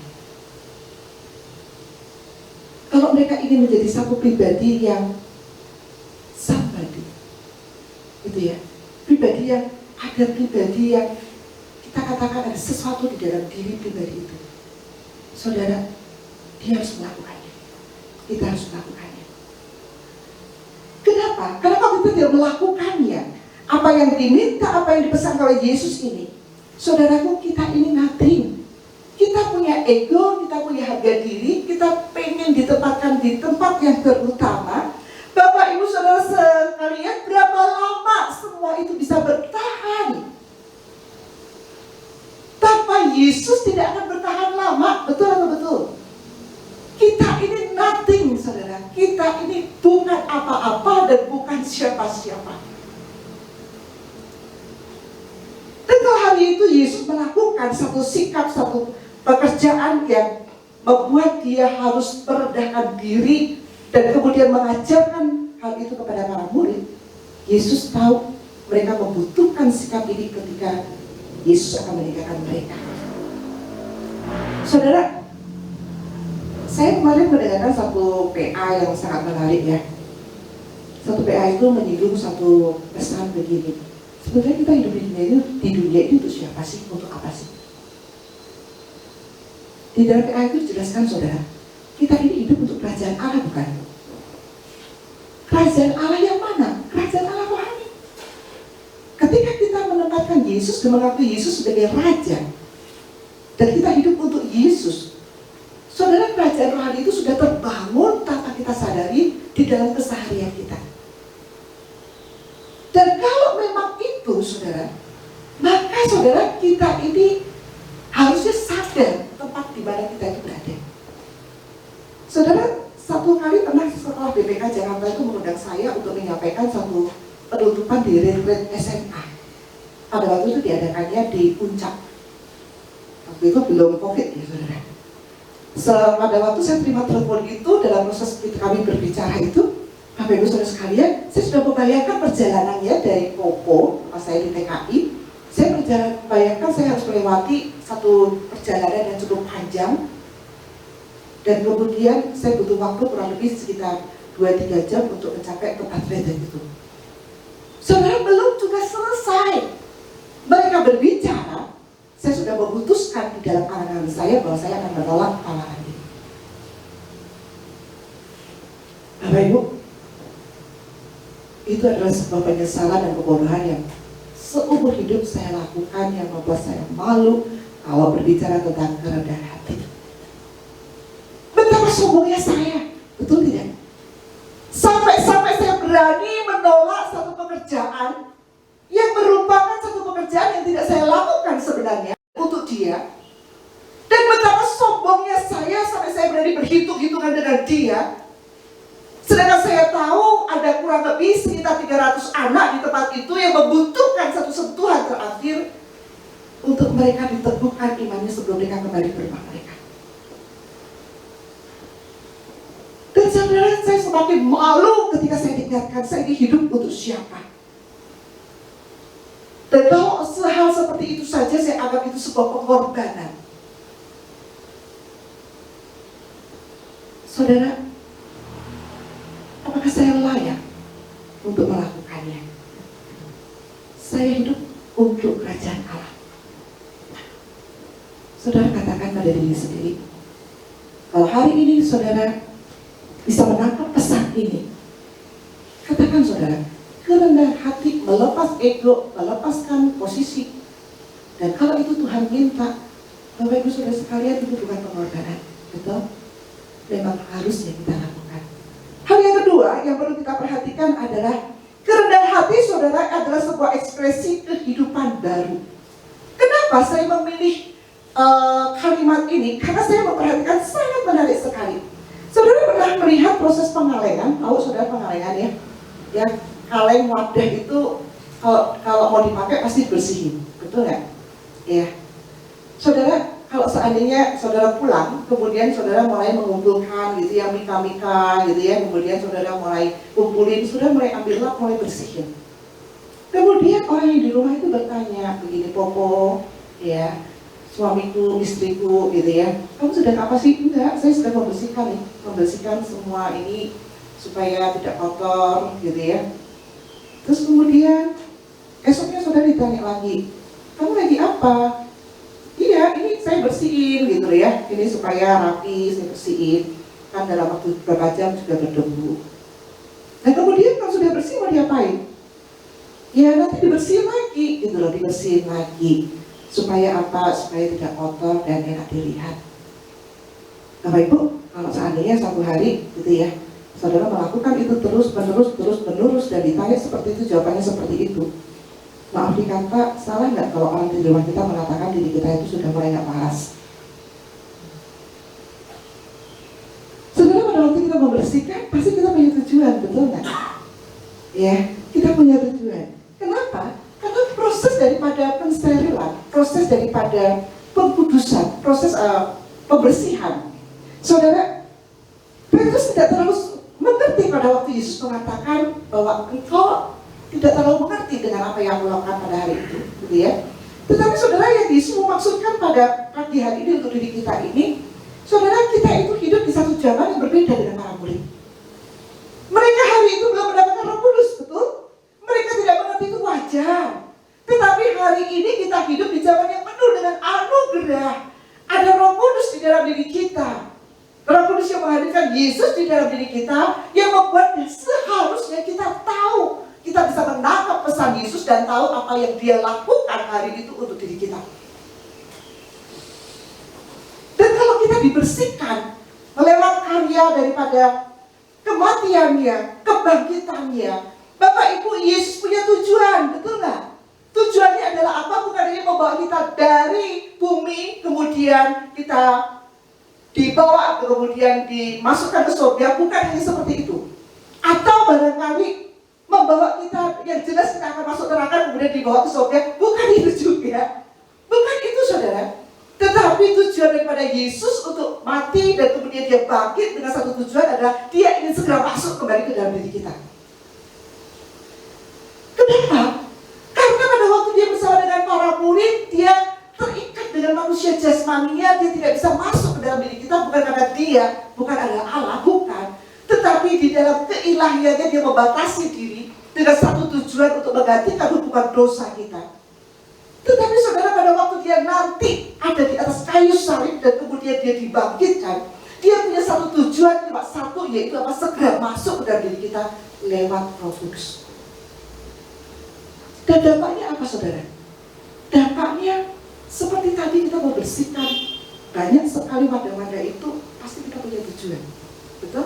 Kalau mereka ingin menjadi satu pribadi yang somebody, gitu ya, pribadi yang ada, pribadi yang kita katakan ada sesuatu di dalam diri pribadi itu, saudara, dia harus melakukannya. Kita harus melakukannya. Kenapa? Karena kalau kita tidak melakukannya, apa yang diminta, apa yang dipesan oleh Yesus ini, saudaraku, kita ini nothing. Kita punya ego, kita punya harga diri, kita pengen ditempatkan di tempat yang terutama. Bapak, Ibu, Saudara sekalian, berapa lama semua itu bisa bertahan? Tanpa Yesus tidak akan bertahan lama, betul atau betul? Kita ini nothing, saudara. Kita ini bukan apa-apa dan bukan siapa-siapa. Dan kalau hari itu Yesus melakukan satu sikap, satu pekerjaan yang membuat dia harus merendahkan diri dan kemudian mengajarkan hal itu kepada para murid, Yesus tahu mereka membutuhkan sikap ini ketika Yesus akan meninggalkan mereka. Saudara, saya kemarin mendengarkan satu PA yang sangat menarik ya. Satu PA itu menyinggung satu pesan begini. Sebenarnya kita hidup di dunia ini untuk siapa sih? Untuk apa sih? Di dalam PA itu dijelaskan, saudara, kita ini hidup untuk kerajaan Allah, bukan? Kerajaan Allah yang mana? Kerajaan Allah rohani. Ketika kita menempatkan Yesus dan mengakui Yesus sebagai Raja, dan kita hidup untuk Yesus, saudara, kerajaan rohani itu sudah terbangun tanpa kita sadari di dalam keseharian kita. Dan kalau memang itu, saudara, maka saudara, kita ini harusnya sadar tempat di mana kita itu berada. Saudara, satu kali pernah sekolah BPK Jakarta itu mengundang saya untuk menyampaikan satu penutupan di retreat SMA. Pada waktu itu diadakannya di Puncak. Waktu itu belum COVID ya, saudara. Pada waktu saya terima telepon itu, dalam proses kami berbicara itu, Bapak Ibu Saudara sekalian, saya sudah membayangkan perjalanannya dari Popo, pas saya di TKI. Saya membayangkan saya harus melewati satu perjalanan yang cukup panjang, dan kemudian saya butuh waktu kurang lebih sekitar 2-3 jam untuk mencapai tempat retreat itu. Saudara, belum juga selesai mereka berbicara, saya sudah memutuskan di dalam angan saya bahwa saya akan menolak tawaran ini. Bapak Ibu, itu adalah sebuah penyesalan dan kebodohan yang seumur hidup saya lakukan, yang membuat saya malu kalau berbicara tentang kerendahan hati. Betapa sombongnya saya, betul tidak? Sampai-sampai saya berani menolak satu pekerjaan yang merupakan satu pekerjaan yang tidak saya lakukan sebenarnya untuk dia. Dan betapa sombongnya saya sampai saya berani berhitung-hitungan dengan dia. Sedangkan saya tahu ada kurang lebih sekitar 300 anak di tempat itu yang membutuhkan satu sentuhan terakhir untuk mereka diteguhkan imannya sebelum mereka kembali ke rumah mereka. Dan saudara, saya semakin malu ketika saya diingatkan saya ini hidup untuk siapa. Dan kalau hal seperti itu saja saya anggap itu sebuah pengorbanan. Saudara, apakah saya layak untuk melakukannya? saya hidup untuk kerajaan Allah. Saudara katakan pada diri sendiri, kalau hari ini saudara bisa menangkap pesan ini, katakan saudara, kerendahan hati, melepas ego, melepaskan posisi. Dan kalau itu Tuhan minta, Bapak Ibu Saudara sekalian, itu bukan pengorbanan, betul? Memang harusnya kita lakukan. Hal yang kedua yang perlu kita perhatikan adalah kerendahan hati saudara adalah sebuah ekspresi kehidupan baru. Kenapa saya memilih kalimat ini? Karena saya memperhatikan sangat menarik sekali. Saudara pernah melihat proses pengalengan? Tahu saudara pengalengan ya? Ya, kaleng wadah itu kalau mau dipakai pasti bersihin, betul nggak? Ya, saudara kalau seandainya saudara pulang, kemudian saudara mulai mengumpulkan gitu ya, mika-mika gitu ya, kemudian saudara mulai kumpulin, saudara mulai ambil lap, mulai bersihin. Kemudian orang yang di rumah itu bertanya, begini, Popo, ya, suamiku, istriku gitu ya, kamu sudah apa sih? Enggak, saya sudah membersihkan nih, membersihkan semua ini supaya tidak kotor gitu ya. Terus kemudian esoknya saudara ditanya lagi, kamu lagi apa? Iya, ini saya bersihin gitu ya, ini supaya rapi, saya bersihin. Kan dalam waktu beberapa jam juga berdebu. Dan kemudian kalau sudah bersih mau diapain? Ya nanti dibersihin lagi, gitu loh, dibersihin lagi. Supaya apa? Supaya tidak kotor dan enak dilihat. Bapak Ibu, kalau seandainya satu hari gitu ya, saudara melakukan itu terus menerus dan ditanya seperti itu, jawabannya seperti itu. Maaf dikata, salah nggak kalau orang di rumah kita mengatakan diri kita itu sudah mulai nggak waras? Saudara, pada waktu kita membersihkan, pasti kita punya tujuan, betul nggak? Ya, kita punya tujuan. Kenapa? Karena proses daripada pensterilan, proses daripada pengkudusan, proses pembersihan. Saudara, Petrus tidak terlalu mengerti pada waktu Yesus mengatakan bahwa engkau tidak terlalu mengerti dengan apa yang aku lakukan pada hari itu, gitu ya. Tetapi saudara, yang Yesus maksudkan pada pagi hari ini untuk diri kita ini, saudara, kita itu hidup di satu zaman yang berbeda dengan para murid. Mereka hari itu belum mendapatkan Roh Kudus, betul? Mereka tidak mengerti itu wajar. Tetapi hari ini kita hidup di zaman yang penuh dengan anugerah. Ada Roh Kudus di dalam diri kita. Roh Kudus yang menghadirkan Yesus di dalam diri kita, yang membuat seharusnya kita tahu, kita bisa menangkap pesan Yesus dan tahu apa yang Dia lakukan hari itu untuk diri kita. Dan kalau kita dibersihkan melewat karya daripada kematiannya, kebangkitannya, Bapak Ibu, Yesus punya tujuan, betul nggak? Tujuannya adalah apa? Bukan hanya membawa kita dari bumi, kemudian kita dibawa, kemudian dimasukkan ke surga, bukan hanya seperti itu. Atau barangkali membawa kita, yang jelas kita akan masuk neraka kemudian dibawa ke surga, bukan itu juga. Bukan itu saudara. Tetapi tujuan daripada Yesus untuk mati dan kemudian Dia bangkit dengan satu tujuan adalah Dia ingin segera masuk kembali ke dalam diri kita. Kenapa? Karena pada waktu Dia bersama dengan para murid, Dia terikat dengan manusia jasmaninya, Dia tidak bisa masuk ke dalam diri kita, bukan karena Dia bukan adalah Allah, bukan. Tetapi di dalam keilahiannya Dia membatasi diri dengan satu tujuan untuk menggantikan hubungan dosa kita. Tetapi saudara, pada waktu Dia nanti ada di atas kayu salib dan kemudian Dia dibangkitkan, Dia punya satu tujuan, cuma satu, yaitu apa? Segera masuk ke dalam diri kita lewat Roh Kudus. Dan dampaknya apa saudara? Dampaknya seperti tadi kita membersihkan banyak sekali wadah-wadah itu, pasti kita punya tujuan. Betul?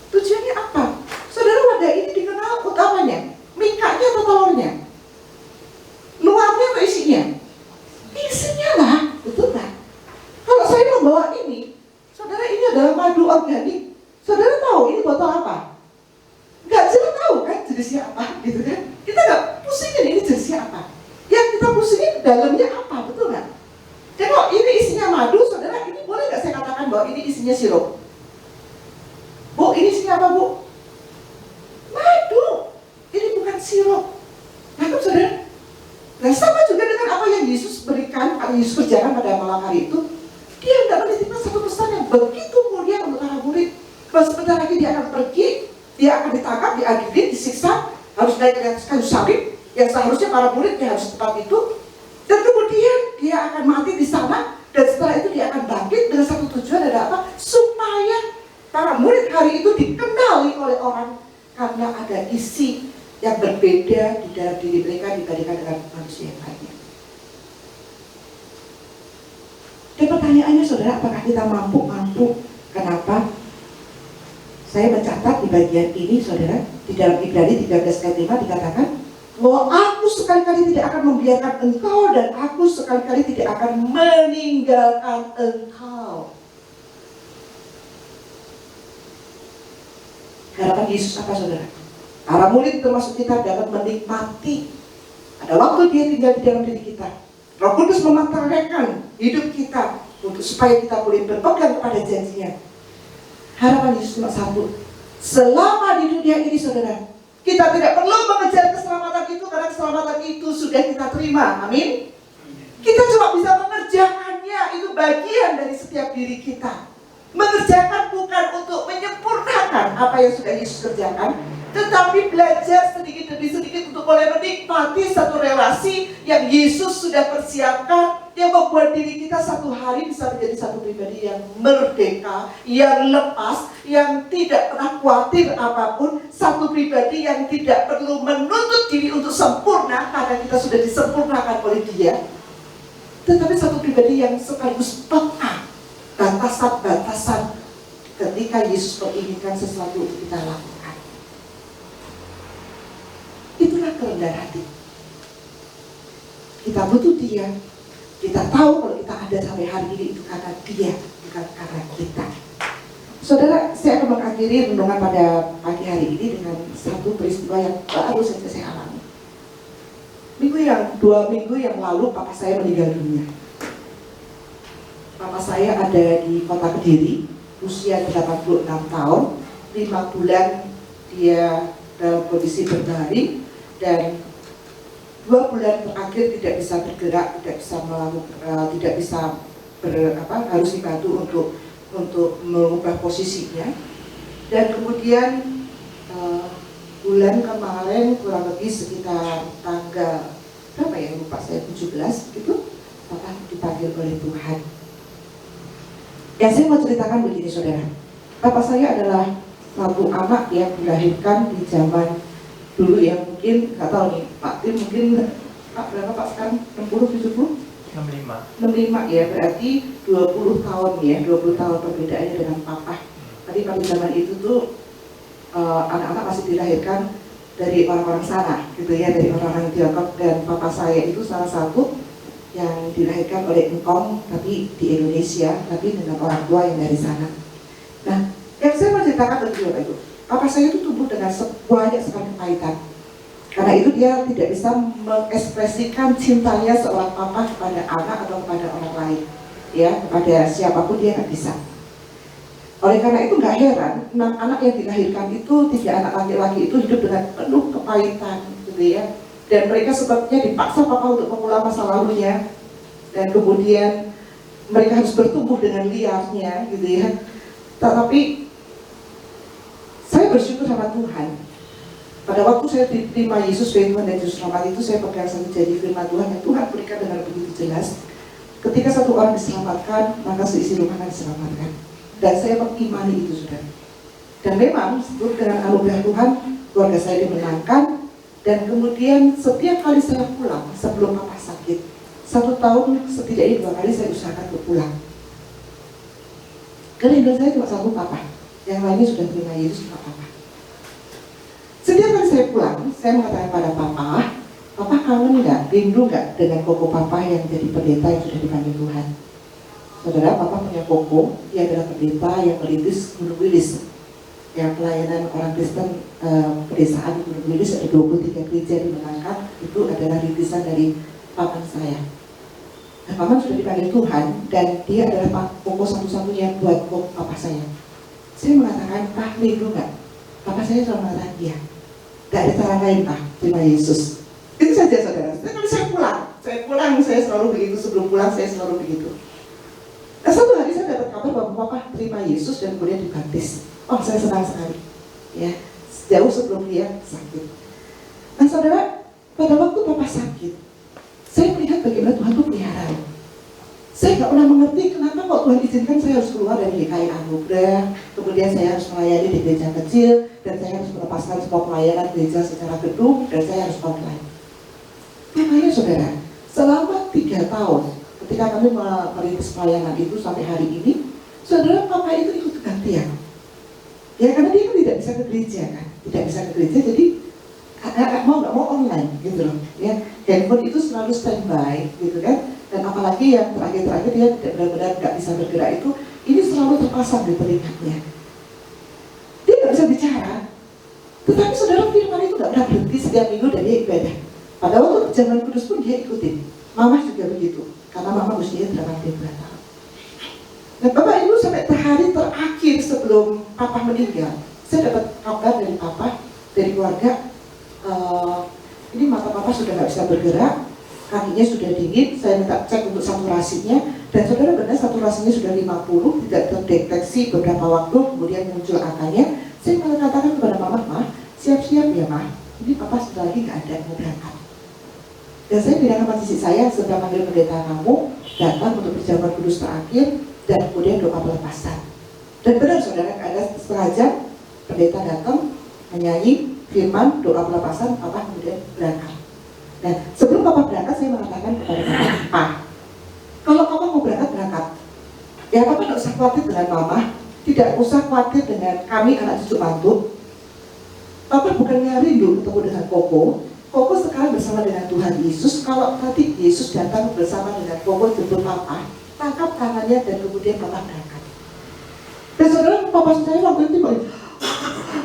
Tujuannya apa? Saudara, wadah ini dikenal utamanya mikanya atau telurnya? Luarnya atau isinya? Isinya lah, betul kan? Kalau saya membawa ini, saudara, ini adalah madu organik. Saudara tahu ini botol apa? Nggak jelas tahu kan jenisnya apa, gitu kan? Kita nggak pusingin ini jenisnya apa. Yang kita pusingin dalamnya apa, betul nggak? Dan kalau ini isinya madu, saudara, ini boleh nggak saya katakan bahwa ini isinya sirup? Bu, ini isinya apa, Bu? Madu. Ini bukan sirup. Nangkep saudara? Nah, sama juga dengan apa yang Yesus berikan, Yesus kerjakan pada malam hari itu. Dia tidak menitipkan satu pesan yang begitu mulia untuk para murid. Bahwa sebentar lagi Dia akan pergi, Dia akan ditangkap, diadili, disiksa, harus naik ke atas kayu salib, yang seharusnya para muridnya harus tempat itu, dan kemudian dia akan mati di sana, dan setelah itu dia akan bangkit dengan satu tujuan, ada apa? Supaya para murid hari itu dikenali oleh orang karena ada isi yang berbeda di dalam diri mereka dibandingkan dengan manusia yang lainnya. Dan pertanyaannya saudara, apakah kita mampu? Kenapa? Saya mencatat di bagian ini saudara, di dalam Ibrani 13 ayat 5 dikatakan bahwa aku sekali-kali tidak akan membiarkan engkau dan aku sekali-kali tidak akan meninggalkan engkau. Harapan Yesus apa saudara? Para murid termasuk kita dapat menikmati ada waktu dia tinggal di dalam diri kita. Roh Kudus mematahkan hidup kita untuk supaya kita boleh berpegang kepada janjinya. Harapan Yesus cuma satu. Selama di dunia ini saudara, kita tidak perlu mengejar keselamatan itu karena keselamatan itu sudah kita terima. Amin. Kita cuma bisa mengerjakannya, itu bagian dari setiap diri kita. Mengerjakan bukan untuk menyempurnakan apa yang sudah Yesus kerjakan, tetapi belajar sedikit demi sedikit untuk boleh menikmati satu relasi yang Yesus sudah persiapkan, yang membuat diri kita satu hari bisa menjadi satu pribadi yang merdeka, yang lepas, yang tidak pernah khawatir apapun, satu pribadi yang tidak perlu menuntut diri untuk sempurna karena kita sudah disempurnakan oleh Dia, tetapi satu pribadi yang sekaligus peka batasan-batasan ketika Yesus menginginkan sesuatu untuk kita lakukan. Itulah kerendahan hati. Kita butuh Dia. Kita tahu kalau kita ada sampai hari ini itu karena Dia, bukan karena kita. Saudara, saya akan mengakhiri renungan pada pagi hari ini dengan satu peristiwa yang baru saja saya alami. 2 minggu yang lalu papa saya meninggal dunia. Papa saya ada di kota Kediri, usia 86 tahun, 5 bulan dia dalam kondisi berbaring, dan 2 bulan terakhir tidak bisa bergerak, tidak bisa harus dibantu untuk mengubah posisinya. Dan kemudian bulan kemarin kurang lebih sekitar tanggal berapa ya, lupa saya, 17 gitu, Papa dipanggil oleh Tuhan. Yang saya mau ceritakan begini saudara, Papa saya adalah satu anak yang dilahirkan di zaman dulu yang mungkin, nggak tahu nih Pak Tim, mungkin Pak berapa Pak sekarang, 60, 70? 65 ya, berarti 20 tahun ya, 20 tahun perbedaannya dengan Papa. Tadi pada zaman itu tuh anak-anak masih dilahirkan dari orang-orang sana gitu ya, dari orang-orang Tiongkok, dan Papa saya itu salah satu yang dilahirkan oleh engkong tapi di Indonesia, tapi dengan orang tua yang dari sana. Nah, yang saya mau ceritakan begini Bapak Ibu, Papa saya itu tumbuh dengan banyak sekali kepahitan. Karena itu dia tidak bisa mengekspresikan cintanya seorang papa kepada anak atau kepada orang lain, ya, kepada siapapun dia nggak bisa. Oleh karena itu nggak heran 6 anak yang dilahirkan itu, 3 anak laki-laki itu hidup dengan penuh kepahitan, gitu ya. Dan mereka sebabnya dipaksa papa untuk mengulang masa lalunya, dan kemudian mereka harus bertumbuh dengan liarnya, gitu ya. Tetapi saya bersyukur sama Tuhan. Pada waktu saya diterima Yesus sebagai Tuhan dan Juru Selamat itu, saya pegang satu janji firman Tuhan yang Tuhan berikan dengan begitu jelas. Ketika satu orang diselamatkan, maka seisi rumah akan diselamatkan. Dan saya mengimani itu, saudara. Dan memang dengan anugerah Tuhan, keluarga saya dimenangkan. Dan kemudian setiap kali saya pulang sebelum papa sakit, 1 tahun setidaknya 2 kali saya usahakan untuk pulang. Karena saya cuma satu papa, yang lainnya sudah terima Yesus, cuma papa. Setiap kali saya pulang, saya mengatakan pada papa, papa kangen nggak, rindu nggak dengan koko papa yang jadi pendeta yang sudah dipanggil Tuhan. Saudara, papa punya koko, dia adalah pendeta yang merintis Gunung Wilis, yang pelayanan orang Kristen pedesaan di Gunung Wilis, ada 23 gereja dimenangkan, itu adalah rintisan dari paman saya. Nah, paman sudah dipanggil Tuhan, dan dia adalah koko satu-satunya buat papa saya. Saya mengatakan, Pak, rindu nggak? Papa saya selalu mengatakan, iya. Gak ada cara lain, Pak, terima Yesus. Itu saja, saudara. Kalau saya pulang, saya selalu begitu. Sebelum pulang, saya selalu begitu. Nah, satu hari saya dapat kabar bahwa papa terima Yesus dan kemudian dibaptis. Oh, saya senang sekali. Ya, jauh sebelum dia sakit. Nah, saudara, pada sakit, saya melihat bagaimana Tuhan itu pelihara. Saya nggak pernah mengerti kenapa kok Tuhan izinkan saya harus keluar dari GKI Anugerah, kemudian saya harus melayani di gereja kecil, dan saya harus melepaskan semua pelayanan gereja secara gedung, dan saya harus online. Makanya saudara, selama 3 tahun ketika kami merintis pelayanan itu sampai hari ini, saudara, papa itu ikut gantian. Ya karena dia kan tidak bisa ke gereja kan, tidak bisa ke gereja, jadi nggak mau online gitu loh. Ya, handphone itu selalu standby gitu kan, dan apalagi yang terakhir dia tidak benar-benar nggak bisa bergerak itu, ini selalu terpasang di telinganya. Dia nggak bisa bicara, tetapi saudara, firman itu nggak pernah berhenti setiap minggu dan dia ibadah. Pada waktu zaman kudus pun dia ikutin. Mama juga begitu, karena mama usianya 82 tahun. Nah Bapak Ibu, sampai hari terakhir sebelum papa meninggal, saya dapat kabar dari papa, dari keluarga, ini mata papa sudah nggak bisa bergerak, kakinya sudah dingin, saya minta cek untuk saturasinya, dan saudara benar saturasinya sudah 50, tidak terdeteksi beberapa waktu, kemudian muncul angkanya. Saya malah katakan kepada mama, "Mah, siap-siap ya Mah, ini papa sudah lagi nggak ada, mau berangkat." Dan saya bilang sama sisi saya, sedang panggil pendeta kamu datang untuk perjamuan kudus terakhir dan kemudian doa pelepasan. Dan benar saudara, ada setengah jam pendeta datang menyanyi firman doa pelepasan, papa kemudian berangkat. Dan sebelum papa berangkat, saya mengatakan kepada papa, kalau papa mau berangkat, ya papa tidak usah khawatir dengan mama, tidak usah khawatir dengan kami anak cucu mantu. Papa bukannya rindu ketemu dengan Koko. Koko sekarang bersama dengan Tuhan Yesus. Kalau nanti Yesus datang bersama dengan Koko jemput papa, tangkap tangannya dan kemudian papa berangkat. Dan saudara, papa saya waktu itu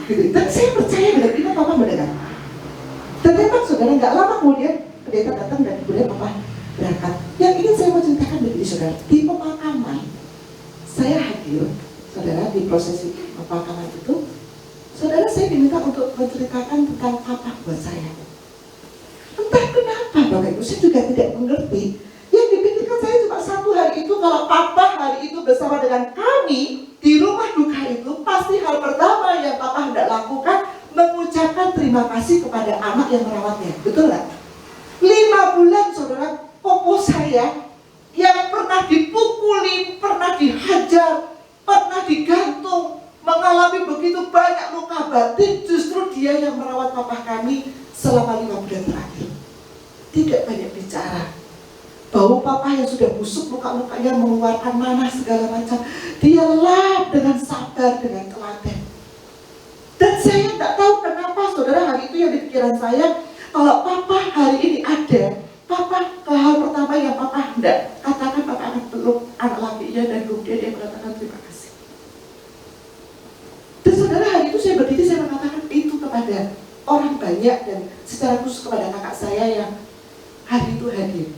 gitu. Dan saya percaya benar-benar papa mendengar. Dan memang saudara, nggak lama kemudian pendeta datang dan kemudian papa berangkat. Yang ingin saya mau ceritakan begini saudara, di pemakaman saya hadir, saudara, di prosesi pemakaman itu, saudara, saya diminta untuk menceritakan tentang papa buat saya. Entah kenapa Bapak Ibu, saya juga tidak mengerti. Yang dipikirkan saya cuma satu hari itu, kalau papa hari itu bersama dengan kami di rumah duka itu, pasti hal pertama yang papa hendak lakukan mengucapkan terima kasih kepada anak yang merawatnya. Betul nggak? 5 bulan saudara, Koko saya yang pernah dipukuli, pernah dihajar, pernah digantung, mengalami begitu banyak luka batin, justru dia yang merawat papa kami selama 5 bulan terakhir. Tidak banyak bicara. Bau papa yang sudah busuk, luka-lukanya mengeluarkan nanah segala macam, dia lap dengan sabar, dengan telaten. Dan saya tidak tahu kenapa saudara, hari itu yang di pikiran saya, kalau papa hari ini ada, papa, hal pertama yang papa hendak katakan, papa akan peluk anak lakinya dan kemudian dia mengatakan terima kasih. Dan saudara, hari itu saya berdiri, saya mengatakan itu kepada orang banyak dan secara khusus kepada kakak saya yang hari itu hadir.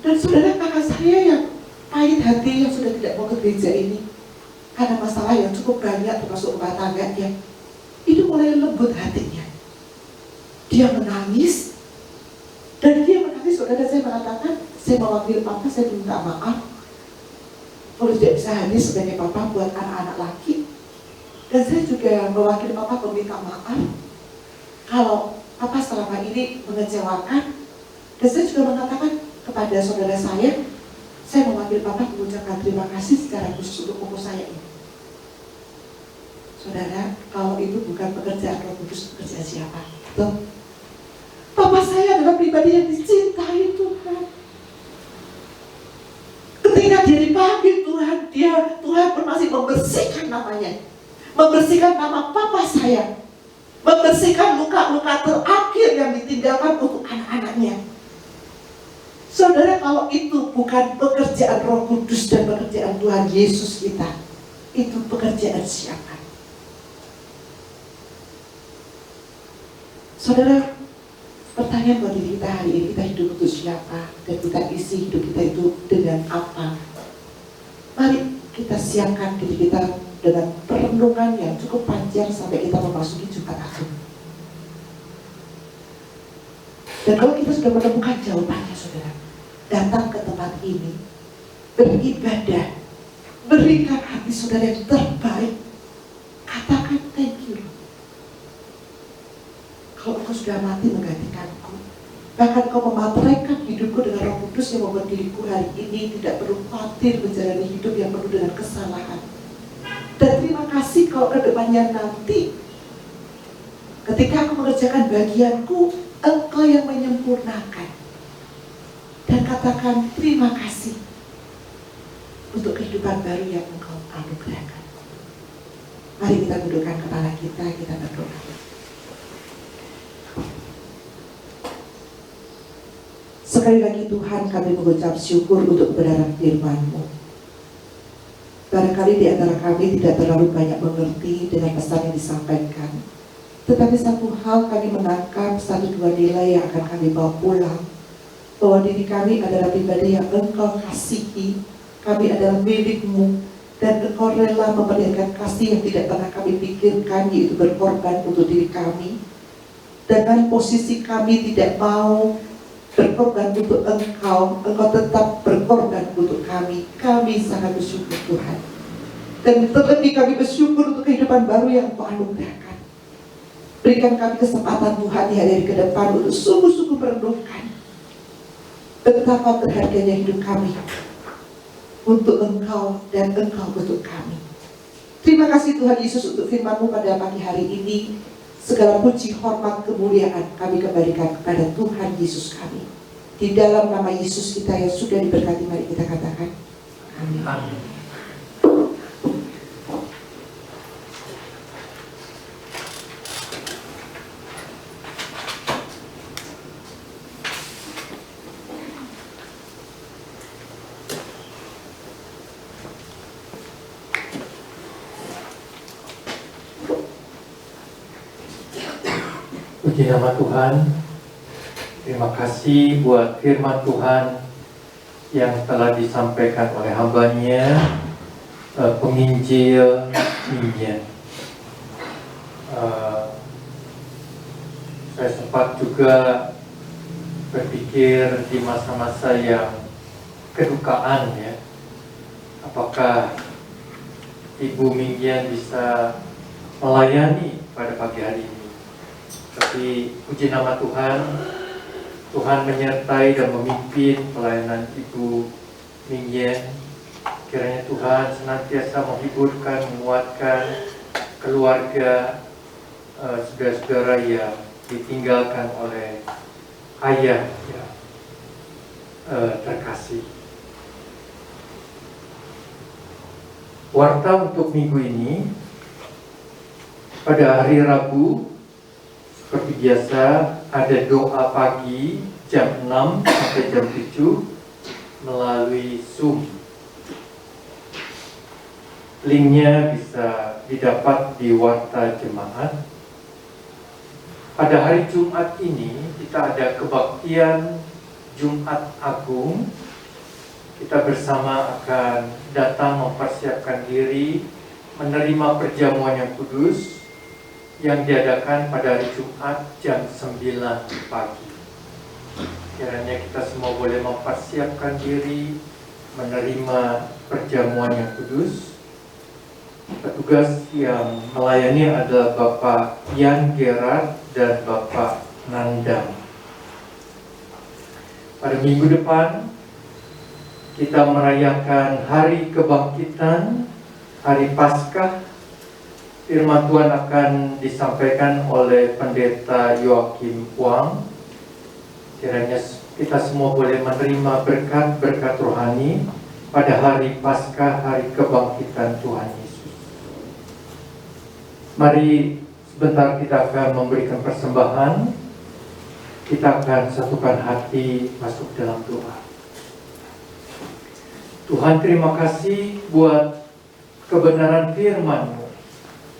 Dan saudara, kakak saya yang pahit hati, yang sudah tidak mau ke gereja ini karena masalah yang cukup banyak termasuk rumah tangganya, itu mulai lembut hatinya. Dia menangis, dan dia menangis, saudara, saya mengatakan, saya mewakili papa, saya minta maaf kalau tidak bisa hadir sebagai papa buat anak-anak laki. Dan saya juga mewakili papa meminta maaf kalau papa selama ini mengecewakan. Dan saya juga mengatakan kepada saudara saya mewakili papa mengucapkan terima kasih secara khusus untuk Koko saya ini. Saudara, kalau itu bukan pekerjaan Roh Kudus, pekerjaan siapa? Betul? Papa saya adalah pribadi yang dicintai Tuhan. Ketika dia dipanggil Tuhan pun masih membersihkan namanya, membersihkan nama papa saya, membersihkan luka-luka terakhir yang ditinggalkan untuk anak-anaknya. Saudara, kalau itu bukan pekerjaan Roh Kudus dan pekerjaan Tuhan Yesus kita, itu pekerjaan siapa? Saudara, pertanyaan buat diri kita hari ini, kita hidup untuk siapa? Dan kita isi hidup kita itu dengan apa? Mari kita siapkan diri kita dengan perenungan yang cukup panjang sampai kita memasuki Jumat Agung. Dan kalau kita sudah menemukan jawabannya, saudara, datang ke tempat ini, beribadah, berikan hati saudara yang terbaik, katakan thank you. kalau Engkau sudah mati menggantikanku. Bahkan Kau memateraikan hidupku dengan Roh Kudus yang membuat diriku hari ini tidak perlu khawatir menjalani hidup yang penuh dengan kesalahan. Dan terima kasih kalau ke depannya nanti ketika aku mengerjakan bagianku, Engkau yang menyempurnakan. Dan katakan terima kasih untuk kehidupan baru yang Engkau anugerahkan. Mari kita tundukkan kepala kita berdoa. Sekali lagi Tuhan, kami mengucap syukur untuk kebenaran firman-Mu. Barangkali di antara kami tidak terlalu banyak mengerti dengan pesan yang disampaikan. Tetapi satu hal kami menangkap, satu dua nilai yang akan kami bawa pulang. Bahwa diri kami adalah pribadi yang Engkau kasihi, kami adalah milik-Mu, dan Engkau rela memperlihatkan kasih yang tidak pernah kami pikirkan, yaitu berkorban untuk diri kami. Dengan posisi kami tidak mau berkorban untuk Engkau, Engkau tetap berkorban untuk kami. Kami sangat bersyukur Tuhan. Dan terlebih kami bersyukur untuk kehidupan baru yang Engkau anugerahkan. Berikan kami kesempatan Tuhan di hari ke depan untuk sungguh-sungguh merenungkan betapa berharganya hidup kami untuk Engkau dan Engkau untuk kami. Terima kasih Tuhan Yesus untuk firman-Mu pada pagi hari ini. Segala puji, hormat, kemuliaan kami kembalikan kepada Tuhan Yesus kami. Di dalam nama Yesus kita yang sudah diberkati, mari kita katakan amin. Amin. Puji nama Tuhan. Terima kasih buat firman Tuhan yang telah disampaikan oleh hamba-Nya, penginjil Mingyan. Saya sempat juga berpikir di masa-masa yang kedukaan ya, apakah Ibu Mingyan bisa melayani pada pagi hari ini. Tapi puji nama Tuhan, Tuhan menyertai dan memimpin pelayanan Ibu Mingyan. Kiranya Tuhan senantiasa menghiburkan, menguatkan keluarga, saudara-saudara yang ditinggalkan oleh ayah ya, terkasih. Warta untuk minggu ini, pada hari Rabu seperti biasa ada doa pagi jam 6 sampai jam 7 melalui Zoom. Linknya bisa didapat di Warta Jemaat. Pada hari Jumat ini kita ada kebaktian Jumat Agung. Kita bersama akan datang mempersiapkan diri menerima perjamuan yang kudus yang diadakan pada hari Jumat jam 9 pagi. Kiranya kita semua boleh mempersiapkan diri menerima perjamuan yang kudus. Petugas yang melayani adalah Bapak Yan Gerard dan Bapak Nandang. Pada minggu depan kita merayakan Hari Kebangkitan, Hari Paskah. Firman Tuhan akan disampaikan oleh Pendeta Joachim Wang. Kiranya kita semua boleh menerima berkat-berkat rohani pada hari Paskah, Hari Kebangkitan Tuhan Yesus. Mari sebentar kita akan memberikan persembahan. Kita akan satukan hati masuk dalam doa. Tuhan, terima kasih buat kebenaran firman-Mu,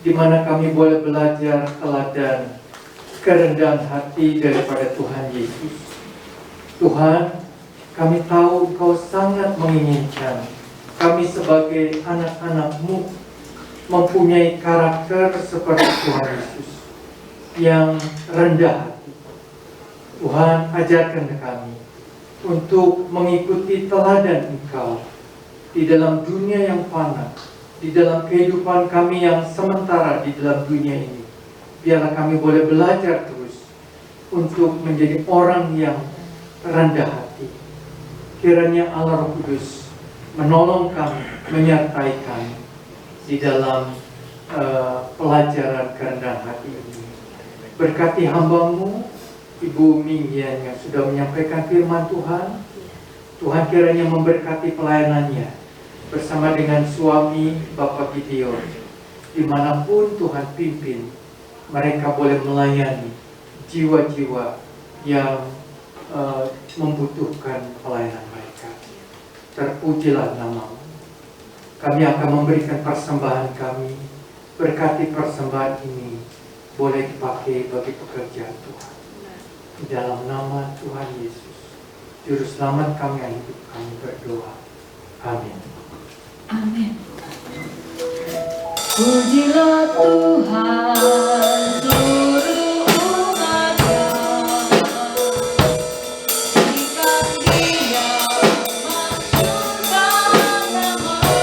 di mana kami boleh belajar teladan kerendahan hati daripada Tuhan Yesus. Tuhan, kami tahu Engkau sangat menginginkan kami sebagai anak-anak-Mu mempunyai karakter seperti Tuhan Yesus yang rendah hati. Tuhan, ajarkan kami untuk mengikuti teladan Engkau di dalam dunia yang fana, di dalam kehidupan kami yang sementara di dalam dunia ini. Biarlah kami boleh belajar terus untuk menjadi orang yang rendah hati. Kiranya Allah Roh Kudus menolong kami, menyertai kami di dalam pelajaran kerendahan hati ini. Berkati hamba-Mu, Ibu Mingyan yang sudah menyampaikan firman Tuhan. Tuhan kiranya memberkati pelayanannya bersama dengan suami Bapak Gideon. Dimanapun Tuhan pimpin, mereka boleh melayani jiwa-jiwa yang membutuhkan pelayanan mereka. Terpujilah nama-Mu. Kami akan memberikan persembahan kami. Berkati persembahan ini boleh dipakai bagi pekerjaan Tuhan. Di dalam nama Tuhan Yesus, Juru Selamat kami yang hidup, kami berdoa. Amin. Amin. Pujilah Tuhan seluruh umatnya, berikan Dia masyurkan namanya.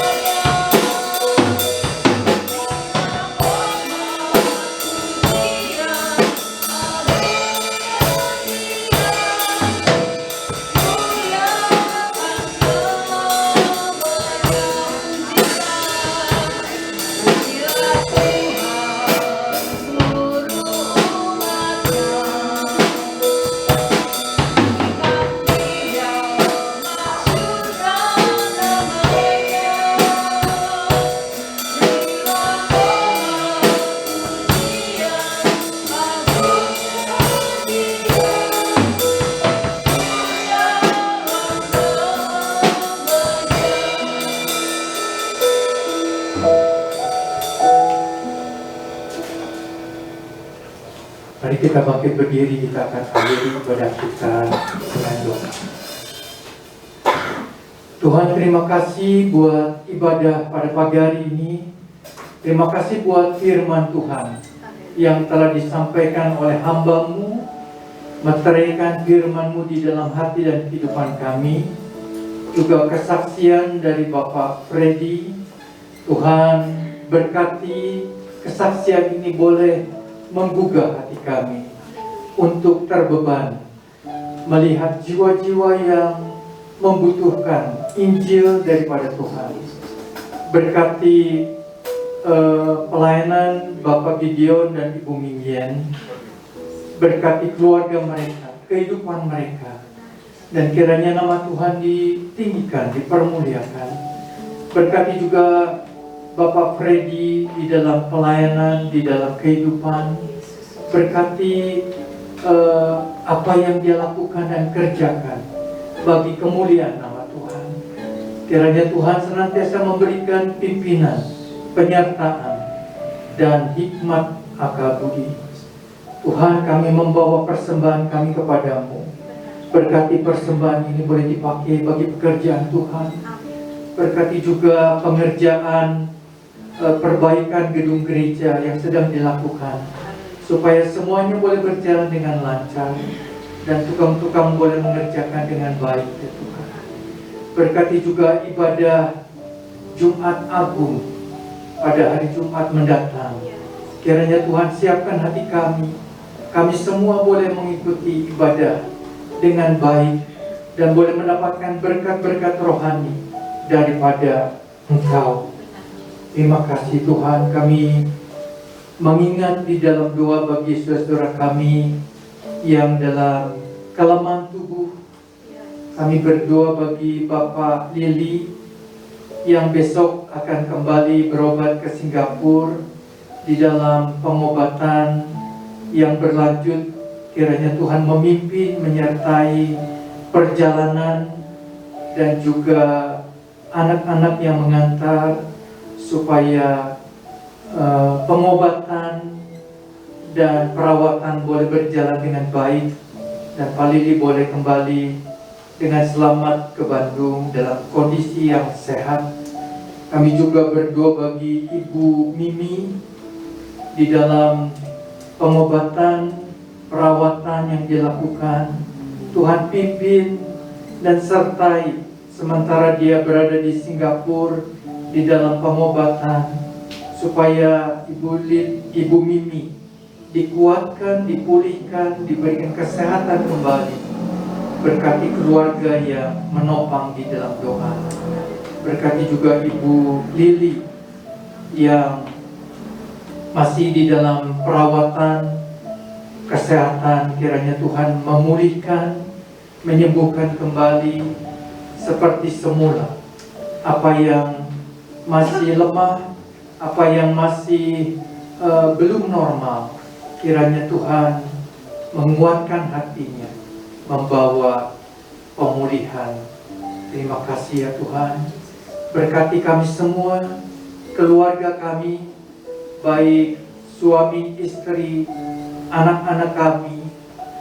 Mari kita bangkit berdiri, kita akan akhiri ibadah kita dengan doa. Tuhan, terima kasih buat ibadah pada pagi hari ini. Terima kasih buat firman Tuhan yang telah disampaikan oleh hamba-Mu, meteraikan firman-Mu di dalam hati dan kehidupan kami. Juga kesaksian dari Bapak Freddy. Tuhan, berkati kesaksian ini boleh menggugah hati kami untuk terbeban melihat jiwa-jiwa yang membutuhkan Injil daripada Tuhan. Berkati pelayanan Bapak Gideon dan Ibu Mingyan, berkati keluarga mereka, kehidupan mereka, dan kiranya nama Tuhan ditinggikan, dipermuliakan. Berkati juga Bapak Freddy di dalam pelayanan, di dalam kehidupan. Berkati apa yang dia lakukan dan kerjakan bagi kemuliaan nama Tuhan. Kiranya Tuhan senantiasa memberikan pimpinan, penyertaan, dan hikmat akal budi. Tuhan, kami membawa persembahan kami kepadamu. Berkati persembahan ini boleh dipakai bagi pekerjaan Tuhan. Berkati juga pengerjaan perbaikan gedung gereja yang sedang dilakukan, supaya semuanya boleh berjalan dengan lancar dan tukang-tukang boleh mengerjakan dengan baik, ya Tuhan. Berkati juga ibadah Jumat Agung pada hari Jumat mendatang. Kiranya Tuhan siapkan hati kami. Kami semua boleh mengikuti ibadah dengan baik dan boleh mendapatkan berkat-berkat rohani daripada Engkau. Terima kasih Tuhan, kami mengingat di dalam doa bagi saudara kami yang dalam kelemahan tubuh. Kami berdoa bagi Bapak Lili yang besok akan kembali berobat ke Singapura di dalam pengobatan yang berlanjut. Kiranya Tuhan memimpin, menyertai perjalanan dan juga anak-anak yang mengantar, supaya pengobatan dan perawatan boleh berjalan dengan baik dan Pak Lili boleh kembali dengan selamat ke Bandung dalam kondisi yang sehat. Kami juga berdoa bagi Ibu Mimi di dalam pengobatan, perawatan yang dilakukan. Tuhan pimpin dan sertai sementara dia berada di Singapura di dalam pengobatan, supaya Ibu Mimi dikuatkan, dipulihkan, diberikan kesehatan kembali. Berkati keluarga yang menopang di dalam doa. Berkati juga Ibu Lili yang masih di dalam perawatan kesehatan. Kiranya Tuhan memulihkan, menyembuhkan kembali seperti semula. Apa yang masih lemah, apa yang masih belum normal, kiranya Tuhan menguatkan hatinya, membawa pemulihan. Terima kasih ya Tuhan. Berkati kami semua, keluarga kami, baik suami, istri, anak-anak kami,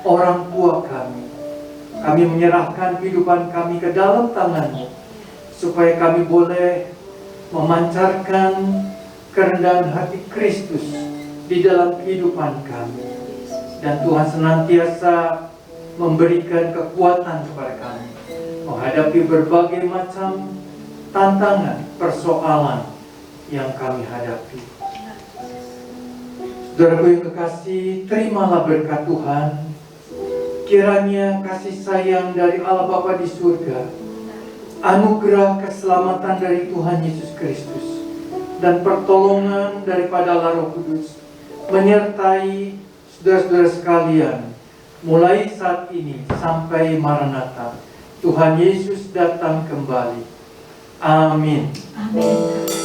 orang tua kami. Kami menyerahkan kehidupan kami ke dalam tangan-Mu, supaya kami boleh memancarkan kerendahan hati Kristus di dalam kehidupan kami. Dan Tuhan senantiasa memberikan kekuatan kepada kami menghadapi berbagai macam tantangan, persoalan yang kami hadapi. Saudaraku yang kekasih, terimalah berkat Tuhan. Kiranya kasih sayang dari Allah Bapa di surga, anugerah keselamatan dari Tuhan Yesus Kristus, dan pertolongan daripada Allah Roh Kudus menyertai saudara-saudara sekalian mulai saat ini sampai Maranatha. Tuhan Yesus datang kembali. Amin. Amin.